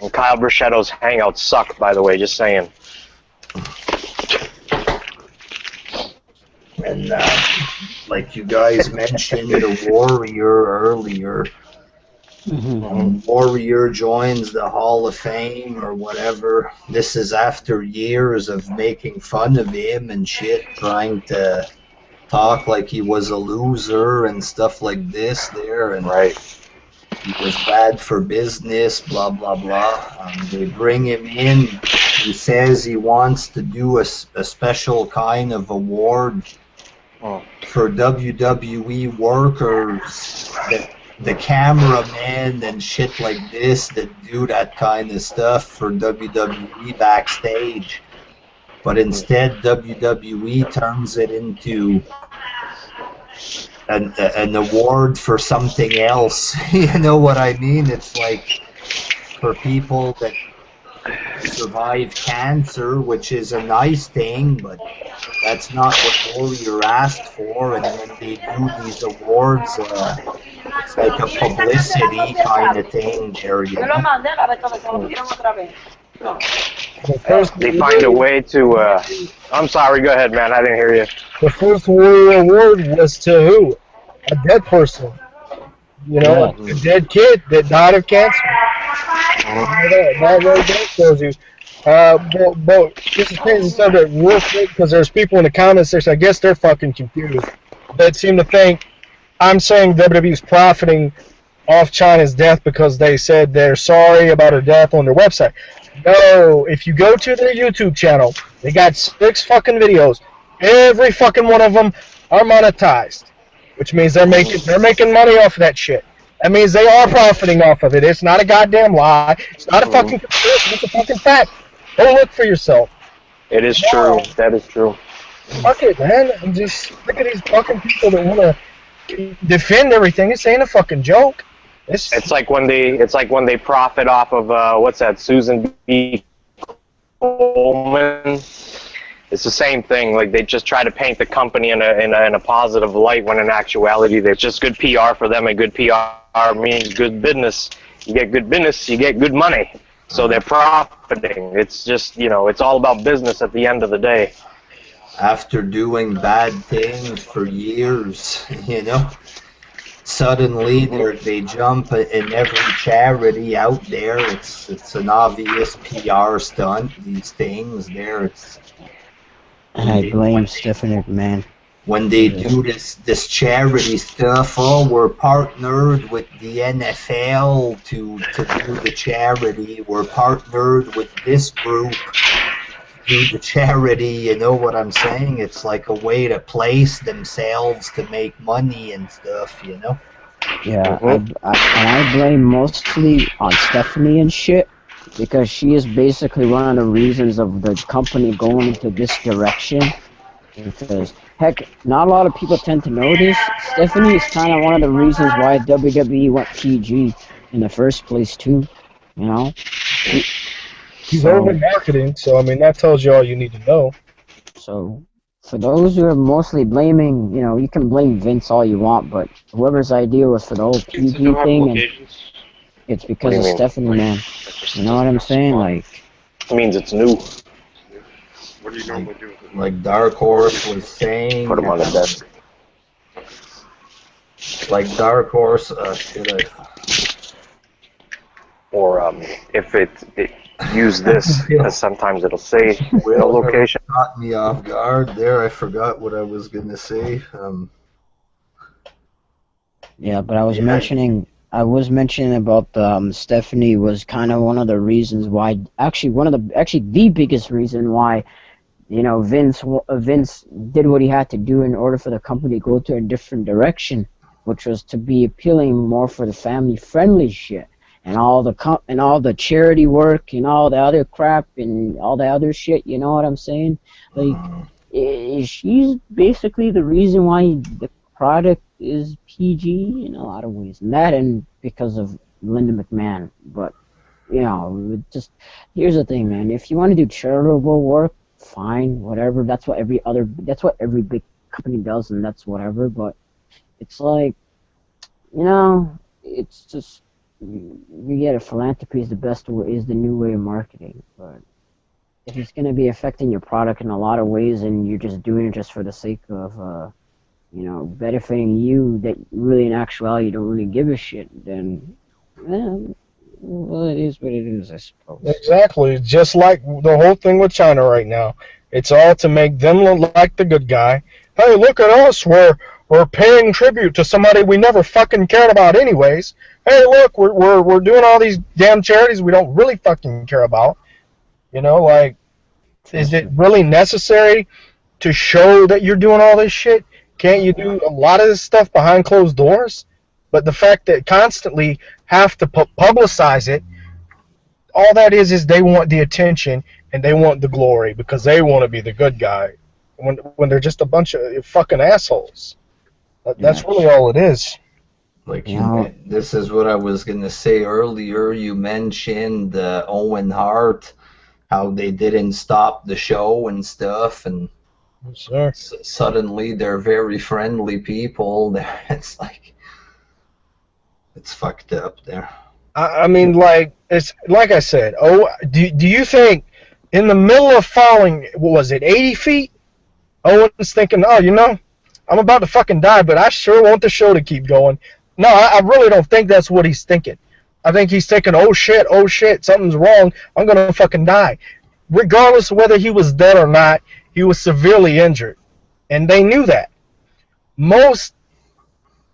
And Kyle Brachetto's hangouts suck, by the way, just saying. And like you guys mentioned, the Warrior earlier. Warrior joins the Hall of Fame or whatever. This is after years of making fun of him and shit, trying to talk like he was a loser and stuff like this there, and right. He was bad for business, blah, blah, blah. They bring him in. He says he wants to do a special kind of award for WWE workers, the cameramen and shit like this that do that kind of stuff for WWE backstage. But instead, WWE turns it into an award for something else. You know what I mean? It's like for people that survive cancer, which is a nice thing, but that's not what Warrior asked for. And when they do these awards, It's like a publicity kind of thing there, you know? They find a way to. I'm sorry. Go ahead, man. I didn't hear you. The first Warrior Award was to who? A dead person. You know, Yeah. a dead kid that died of cancer. That really does shows you. But this is crazy subject real quick because there's people in the comments section. I guess they're fucking confused. That seem to think I'm saying WWE's profiting off Chyna's death because they said they're sorry about her death on their website. No, if you go to their YouTube channel, they got 6 fucking videos. Every fucking one of them are monetized, which means they're making money off of that shit. That means they are profiting off of it. It's not a goddamn lie. It's not a fucking conspiracy. It's a fucking fact. Go look for yourself. It is true. That is true. Fuck it, man. I'm just look at these fucking people that want to defend everything. This ain't a fucking joke. It's like when they profit off of what's that, Susan B. Coleman. It's the same thing. Like they just try to paint the company in a positive light when in actuality it's just good PR for them, and good PR means good business. You get good business, you get good money. So they're profiting. It's just, it's all about business at the end of the day. After doing bad things for years, suddenly they jump in every charity out there. It's an obvious PR stunt. These things there. And I blame Stephanie McMahon. When they do this charity stuff, we're partnered with the NFL to do the charity. We're partnered with this group to do the charity. You know what I'm saying? It's like a way to place themselves to make money and stuff, Yeah, and I blame mostly on Stephanie and shit, because she is basically one of the reasons of the company going into this direction. Because, heck, not a lot of people tend to know this. Stephanie is kind of one of the reasons why WWE went PG in the first place, too. He's over marketing, so I mean that tells you all you need to know. So, for those who are mostly blaming, you can blame Vince all you want, but whoever's idea was for the whole PG thing, and it's because of Stephanie, man. You know what I'm saying? Like, it means it's new. What do you normally do? Like Dark Horse was saying. Put them on the desk. Like Dark Horse, Or if it use this, because sometimes it'll say no location. Caught me off guard there. I forgot what I was gonna say. yeah, but I was mentioning about Stephanie was kind of one of the reasons why, actually the biggest reason why, Vince did what he had to do in order for the company to go to a different direction, which was to be appealing more for the family-friendly shit and all the charity work and all the other crap and all the other shit. You know what I'm saying? Like, she's basically the reason why the product is PG in a lot of ways, and that and because of Linda McMahon. But just here's the thing, man. If you want to do charitable work, fine, whatever. That's what every big company does, and that's whatever. But it's like, it's just you get a philanthropy is the new way of marketing. But if it's gonna be affecting your product in a lot of ways, and you're just doing it just for the sake of benefiting you, that really in actuality you don't really give a shit, then well, it is what it is, I suppose. Exactly. Just like the whole thing with Chyna right now. It's all to make them look like the good guy. Hey, look at us. We're paying tribute to somebody we never fucking cared about anyways. Hey, look, we're doing all these damn charities we don't really fucking care about. Like, is it really necessary to show that you're doing all this shit? Can't you do a lot of this stuff behind closed doors? But the fact that constantly have to publicize it, all that is they want the attention and they want the glory because they want to be the good guy when they're just a bunch of fucking assholes. That's really all it is. Like this is what I was gonna say earlier. You mentioned Owen Hart, how they didn't stop the show and stuff, and suddenly they're very friendly people. It's like It's fucked up there. I mean, like it's like I said. Oh, do you think in the middle of falling, what was it, 80 feet? Owen's thinking, oh, I'm about to fucking die, but I sure want the show to keep going. No, I really don't think that's what he's thinking. I think he's thinking, oh shit, something's wrong. I'm gonna fucking die. Regardless of whether he was dead or not, he was severely injured, and they knew that. Most,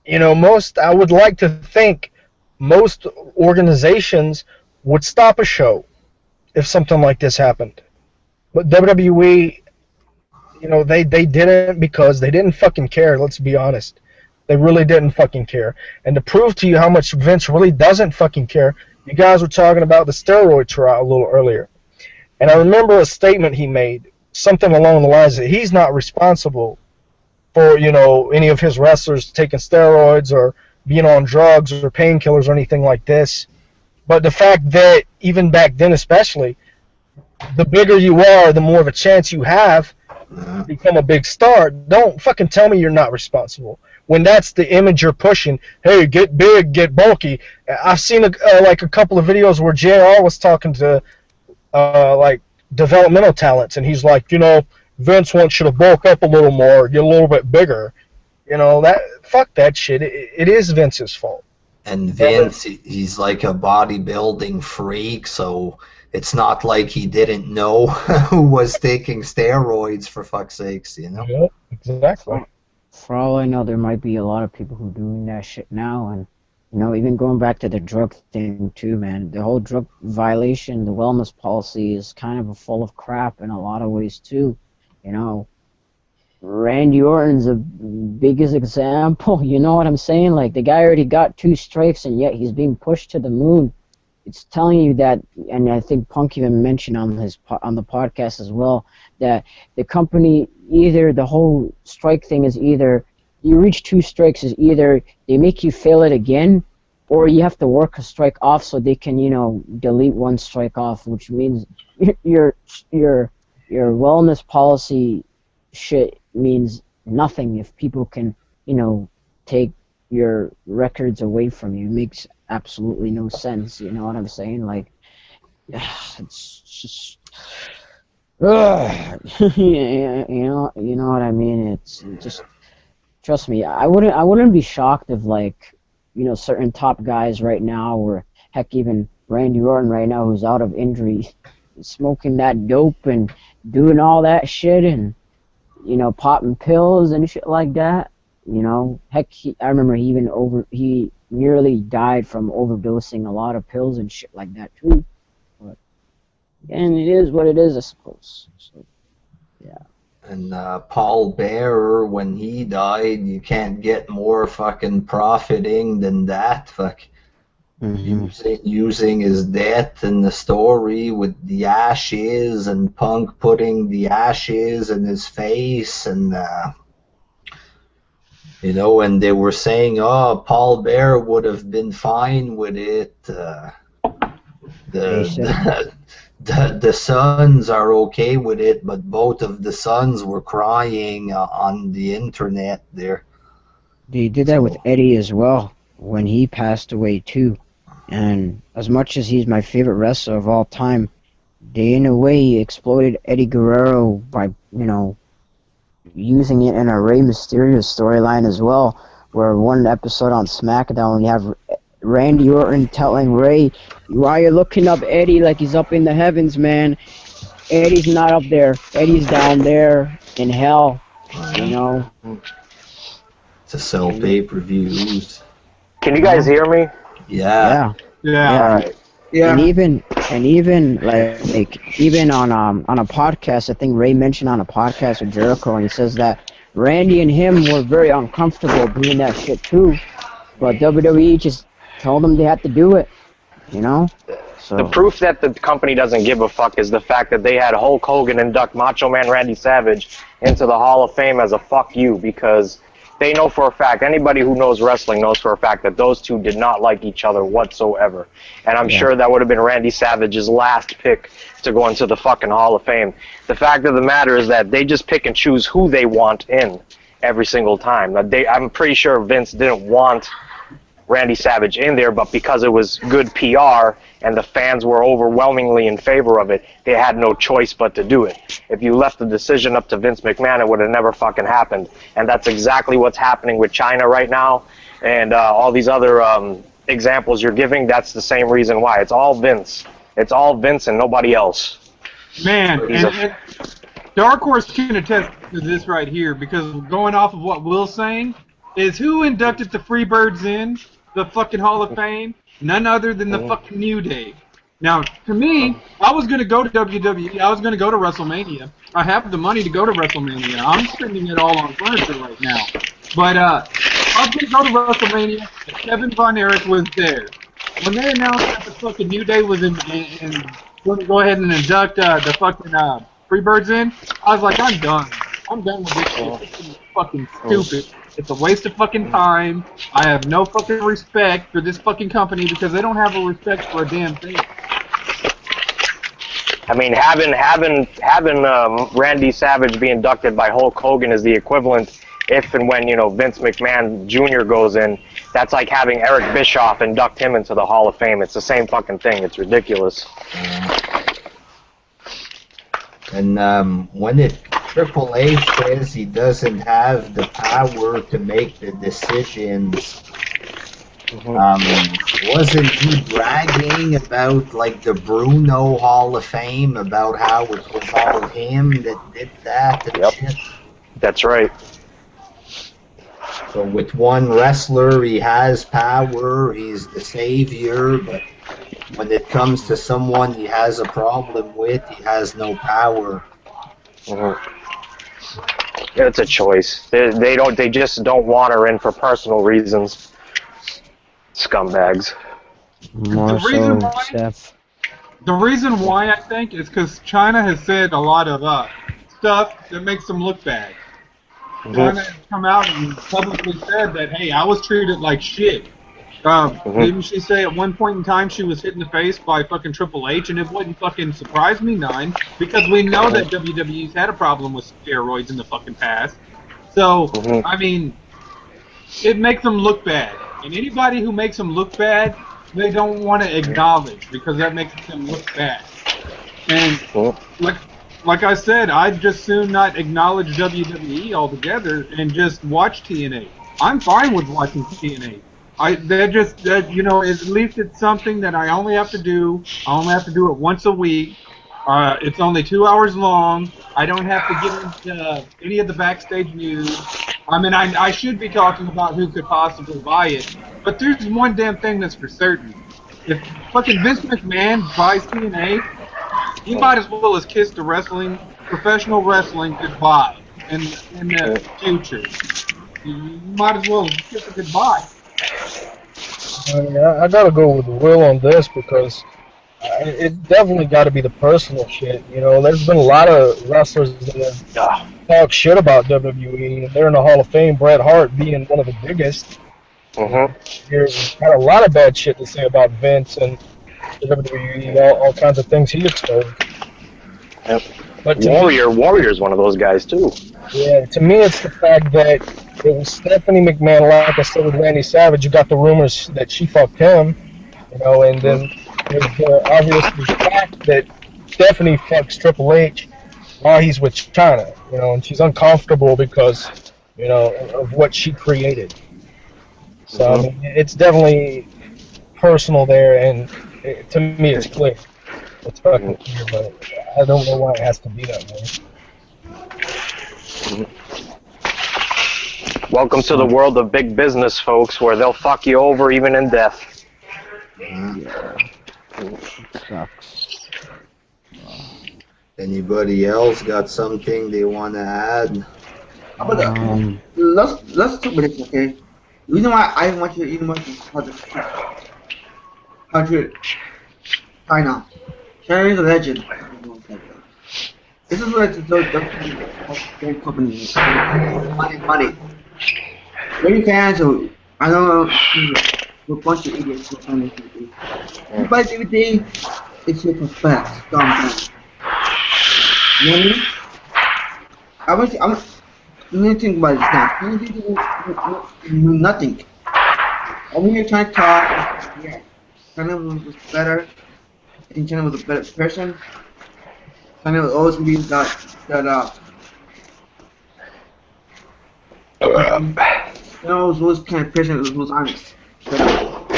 I would like to think most organizations would stop a show if something like this happened. But WWE, they didn't because they didn't fucking care, let's be honest. They really didn't fucking care. And to prove to you how much Vince really doesn't fucking care, you guys were talking about the steroid trial a little earlier. And I remember a statement he made, something along the lines that he's not responsible for, any of his wrestlers taking steroids or being on drugs or painkillers or anything like this. But the fact that even back then especially, the bigger you are, the more of a chance you have to become a big star. Don't fucking tell me you're not responsible. When that's the image you're pushing, hey, get big, get bulky. I've seen a couple of videos where JR was talking to like developmental talents, and he's like, Vince wants you to bulk up a little more, get a little bit bigger. Fuck that shit. It is Vince's fault. And Vince, he's like a bodybuilding freak, so it's not like he didn't know who was taking steroids, for fuck's sakes, Yeah, exactly. For all I know, there might be a lot of people who are doing that shit now, and even going back to the drug thing too, man. The whole drug violation, the wellness policy is kind of full of crap in a lot of ways too. Randy Orton's the biggest example. You know what I'm saying? Like, the guy already got 2 strikes, and yet he's being pushed to the moon. It's telling you that, and I think Punk even mentioned on the podcast as well, that the company, either the whole strike thing is either you reach 2 strikes is either they make you fail it again, or you have to work a strike off so they can delete 1 strike off, which means your wellness policy shit means nothing if people can take your records away from you. It makes absolutely no sense. You know what I'm saying? Like, it's just, you know what I mean? It's just, trust me, I wouldn't be shocked if certain top guys right now, or heck, even Randy Orton right now, who's out of injury, smoking that dope and doing all that shit and popping pills and shit like that. Heck, I remember he nearly died from overdosing a lot of pills and shit like that too. But, and it is what it is, I suppose. So, yeah. And Paul Bearer, when he died, you can't get more fucking profiting than that. Fuck. Using his death in the story with the ashes, and Punk putting the ashes in his face, and and they were saying, oh, Paul Bearer would have been fine with it. The sons are okay with it, but both of the sons were crying on the internet there. They did that with Eddie as well when he passed away too. And as much as he's my favorite wrestler of all time, they in a way exploited Eddie Guerrero by, using it in a Rey Mysterio storyline as well, where one episode on SmackDown you have Randy Orton telling Rey, why you looking up Eddie like he's up in the heavens, man? Eddie's not up there. Eddie's down there in hell, To sell pay-per-views. Can you guys hear me? Yeah. Yeah. Alright. Yeah. And even even on a podcast, I think Ray mentioned on a podcast with Jericho, and he says that Randy and him were very uncomfortable doing that shit too, but WWE just told them they had to do it, So The proof that the company doesn't give a fuck is the fact that they had Hulk Hogan induct Macho Man Randy Savage into the Hall of Fame as a fuck you, because they know for a fact, anybody who knows wrestling knows for a fact that those two did not like each other whatsoever. And I'm sure that would have been Randy Savage's last pick to go into the fucking Hall of Fame. The fact of the matter is that they just pick and choose who they want in every single time. I'm pretty sure Vince didn't want Randy Savage in there, but because it was good PR and the fans were overwhelmingly in favor of it, they had no choice but to do it. If you left the decision up to Vince McMahon, it would have never fucking happened. And that's exactly what's happening with Chyna right now, and all these other examples you're giving. That's the same reason why. It's all Vince. It's all Vince and nobody else. Man, and Dark Horse can attest to this right here, because going off of what Will's saying, is who inducted the Freebirds in the fucking Hall of Fame? None other than the fucking New Day. Now, to me, I was going to go to WWE. I was going to go to WrestleMania. I have the money to go to WrestleMania. I'm spending it all on furniture right now. But I was going to go to WrestleMania, and Kevin Von Erich was there. When they announced that the fucking New Day was in going to go ahead and induct the fucking Freebirds in, I was like, I'm done. I'm done with this shit. This is fucking stupid. It's a waste of fucking time. I have no fucking respect for this fucking company because they don't have a respect for a damn thing. I mean, having Randy Savage be inducted by Hulk Hogan is the equivalent if and when, Vince McMahon Jr. goes in. That's like having Eric Bischoff induct him into the Hall of Fame. It's the same fucking thing. It's ridiculous. And when Triple H says he doesn't have the power to make the decisions, wasn't he bragging about like the Bruno Hall of Fame, about how it was all him that did that and shit? That's right. So with one wrestler, he has power, he's the savior, but when it comes to someone he has a problem with, he has no power. It's a choice. They just don't want her in for personal reasons. Scumbags. The reason why I think is because Chyna has said a lot of stuff that makes them look bad. Chyna has come out and publicly said that, hey, I was treated like shit. Didn't she say at one point in time she was hit in the face by fucking Triple H, and it wouldn't fucking surprise me none, because we know that WWE's had a problem with steroids in the fucking past. So, I mean, it makes them look bad. And anybody who makes them look bad, they don't want to acknowledge, because that makes them look bad. And, like I said, I'd just soon not acknowledge WWE altogether and just watch TNA. I'm fine with watching TNA. At least it's something that I only have to do. I only have to do it once a week. It's only 2 hours long. I don't have to get into any of the backstage news. I mean, I should be talking about who could possibly buy it, but there's one damn thing that's for certain. If fucking Vince McMahon buys TNA, he might as well has kissed the professional wrestling goodbye in the future. You might as well kiss it goodbye. I gotta go with Will on this, because it's definitely got to be the personal shit. There's been a lot of wrestlers that have talked shit about WWE. They're in the Hall of Fame. Bret Hart being one of the biggest. There's got a lot of bad shit to say about Vince and WWE, all kinds of things he exposed. Yep. But Warrior's one of those guys too. Yeah, to me it's the fact that it was Stephanie McMahon, like I said with Randy Savage. You got the rumors that she fucked him, and then there's the obvious fact that Stephanie fucks Triple H while he's with Chyna, and she's uncomfortable because, of what she created. So I mean, it's definitely personal there, and to me it's clear. It's fucking clear, but I don't know why it has to be that way. Welcome to the world of big business, folks, where they'll fuck you over even in death. Yeah. It sucks. Anybody else got something they want to add? How about let's talk about this, okay? The reason why I want you to even watch Chyna. Chyna is a legend. This is what the company money. When you can, so I know a bunch of idiots who find it. You buy DVD, it's your prospect. Calm down. You know what I mean? I'm let me think about this now. DVD mean nothing. When you're trying to talk, yeah, Chyna was better. I think Chyna was a better person. Chyna was always being got shut up. Chyna was always kind of person who was honest. Shut up.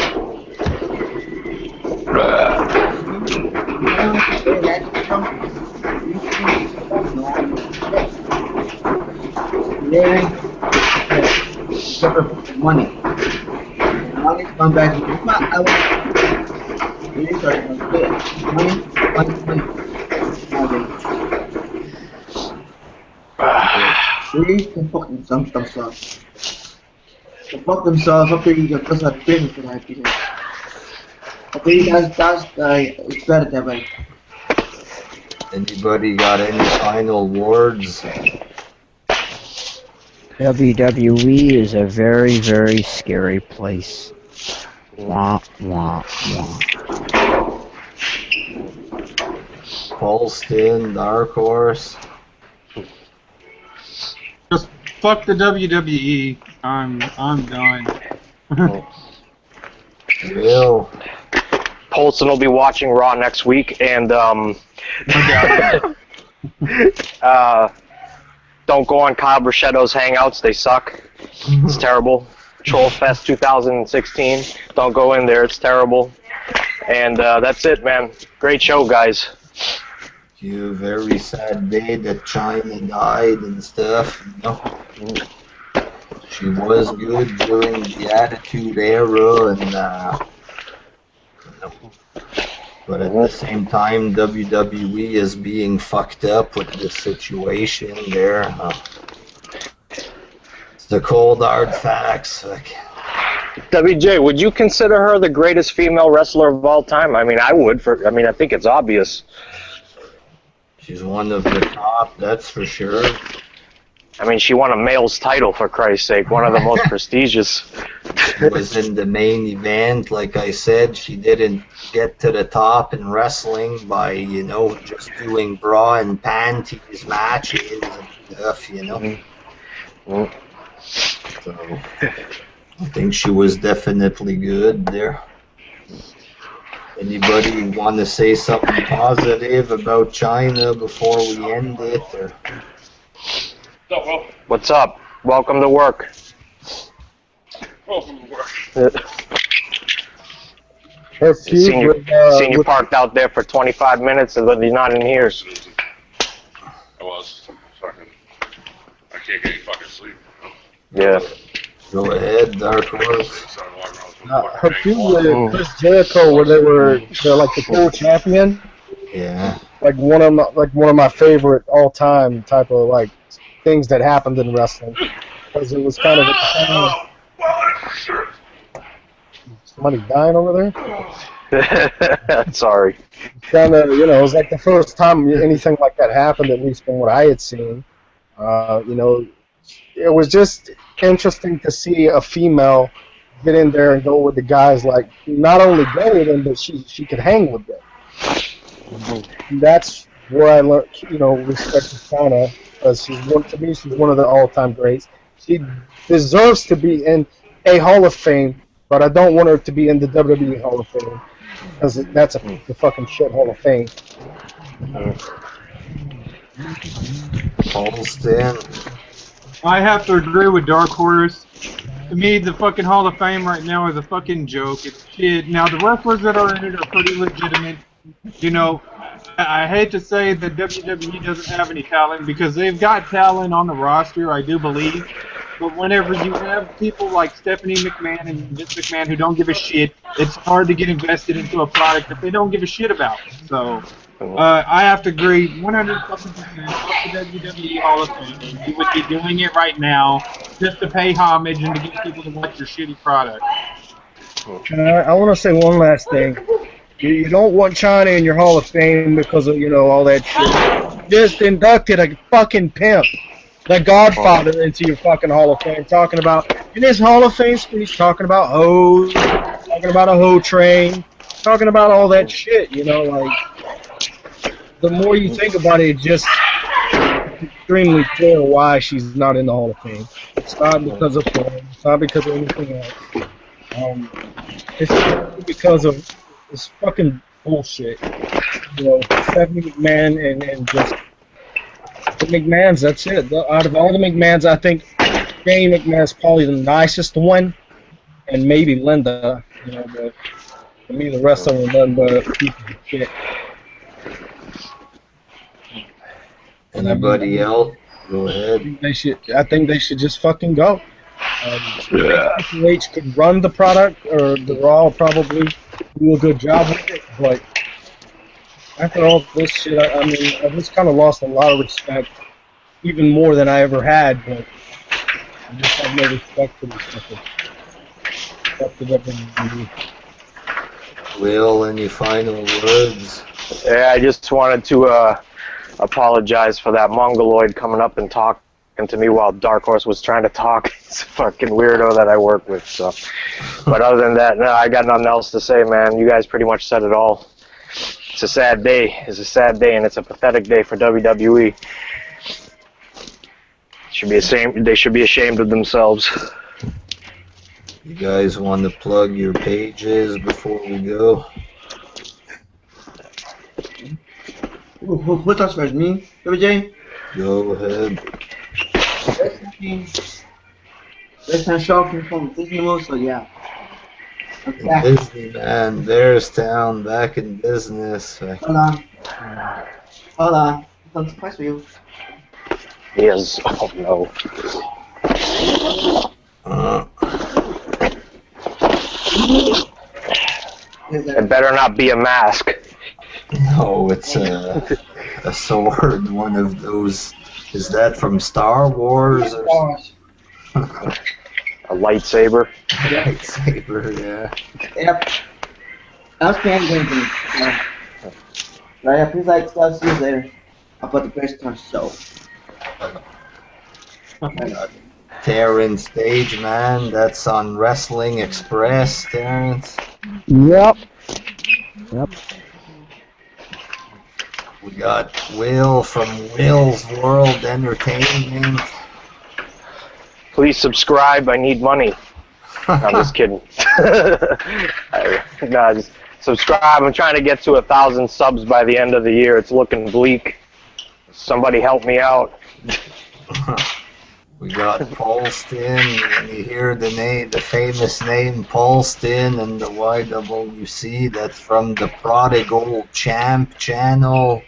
Money. Money's come back. I want. Really sorry. Money. Really can fuck themselves. To fuck themselves up there, you can plus a business for that people. Okay, that's it's better that way. Anybody got any final words? WWE is a very, very scary place. Wah, wah, wah. Colston, Dark Horse. Just fuck the WWE. I'm done. Real. Polson will be watching Raw next week, and don't go on Kyle Brachetto's Hangouts. They suck. It's terrible. Troll Fest 2016. Don't go in there. It's terrible. And that's it, man. Great show, guys. You very sad day that Chyna died and stuff. You know? She was good during the Attitude Era, and you know. But at the same time, WWE is being fucked up with this situation there. It's the cold hard facts. WJ, would you consider her the greatest female wrestler of all time? I mean, I would. I think it's obvious. She's one of the top, that's for sure. I mean, she won a male's title, for Christ's sake, one of the most prestigious. She was in the main event, like I said. She didn't get to the top in wrestling by, you know, just doing bra and panties matches and stuff, you know. Mm-hmm. So, I think she was definitely good there. Anybody want to say something positive about Chyna before we end it? Or? What's up? Welcome to work. Welcome to work. Seen you parked out there for 25 minutes and then you're not in here. I was. Fucking. I can't get any fucking sleep. Yeah. Go ahead, Dark Horse. Her feud with Chris Jericho, where they're like the co-champion. Yeah. Like one of my favorite all-time type of like things that happened in wrestling, because it was kind of somebody dying over there. Sorry. Kind of, you know, it was like the first time anything like that happened, at least from what I had seen. You know, it was just interesting to see a female get in there and go with the guys, like not only go with them, but she could hang with them. And that's where I learned, you know, respect to Chyna, because she's one of the all-time greats. She deserves to be in a Hall of Fame, but I don't want her to be in the WWE Hall of Fame, because that's the fucking shit Hall of Fame. Holston. I have to agree with Dark Horse. To me, the fucking Hall of Fame right now is a fucking joke. It's shit. Now, the wrestlers that are in it are pretty legitimate. You know, I hate to say that WWE doesn't have any talent, because they've got talent on the roster, I do believe. But whenever you have people like Stephanie McMahon and Vince McMahon who don't give a shit, it's hard to get invested into a product that they don't give a shit about. So, I have to agree 100% with the WWE Hall of Fame. You would be doing it right now just to pay homage and to get people to watch your shitty product. I want to say one last thing. You don't want Chyna in your Hall of Fame because of, you know, all that shit. Just inducted a fucking pimp, the Godfather, into your fucking Hall of Fame, talking about, in his Hall of Fame speech, talking about hoes, talking about a hoe train, talking about all that shit, you know, like, the more you think about it, it's just extremely clear why she's not in the Hall of Fame. It's not because of porn, it's not because of anything else. It's because of this fucking bullshit. You know, Stephanie McMahon and just the McMahons. That's it. Out of all the McMahons, I think Shane McMahon's probably the nicest one, and maybe Linda. You know, but for me, the rest of them are nothing but pieces of shit. Anybody else? Go ahead. I think they should just fucking go. Triple H could run the product, or the Raw probably do a good job with it, but after all this shit, I mean, I just kind of lost a lot of respect, even more than I ever had, but I just have no respect for this stuff. Will, any final words? Yeah, I just wanted to apologize for that mongoloid coming up and talking to me while Dark Horse was trying to talk. He's a fucking weirdo that I work with. So, but other than that, no, I got nothing else to say, man. You guys pretty much said it all. It's a sad day. It's a sad day, and it's a pathetic day for WWE. They should be ashamed of themselves. You guys want to plug your pages before we go? Who talks first? Me? WJ? Go ahead. This time show from Disney World, so yeah. Okay. Disney, man. There's town back in business. Hold on. Hold on. Don't surprise for you. Yes. Oh no. It better not be a mask. No, it's a sword. One of those. Is that from Star Wars? Or A lightsaber. lightsaber, yeah. Yep. I was playing games. Right, please like stuff. See you later. I'll put the first on show. Terrence Stage, man. That's on Wrestling Express, Terrence. Yep. We got Will from Will's World Entertainment. Please subscribe. I need money. I'm just kidding. No, just subscribe. I'm trying to get to 1,000 subs by the end of the year. It's looking bleak. Somebody help me out. We got Paulston, and you hear the famous name Paulston and the YWC. That's from the Prodigal Champ channel.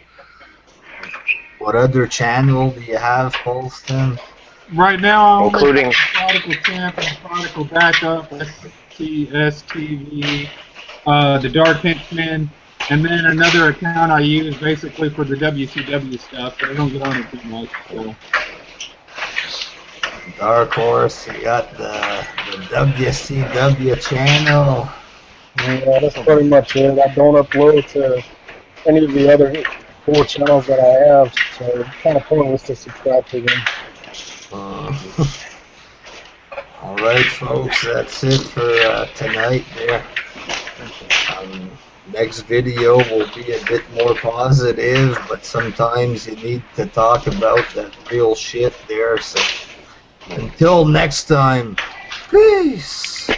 What other channel do you have, Paulston? Right now, I'm Including Prodigal Champ and Prodigal Backup, STV, the Dark Henchman, and then another account I use basically for the WCW stuff, but I don't get on it too much. So. Dark Horse, you got the WCW channel. Yeah, that's pretty much it. I don't upload to any of the other 4 channels that I have, so it's kind of pointless to subscribe to them. Alright, folks, that's it for tonight there. Next video will be a bit more positive, but sometimes you need to talk about that real shit there. So until next time, peace!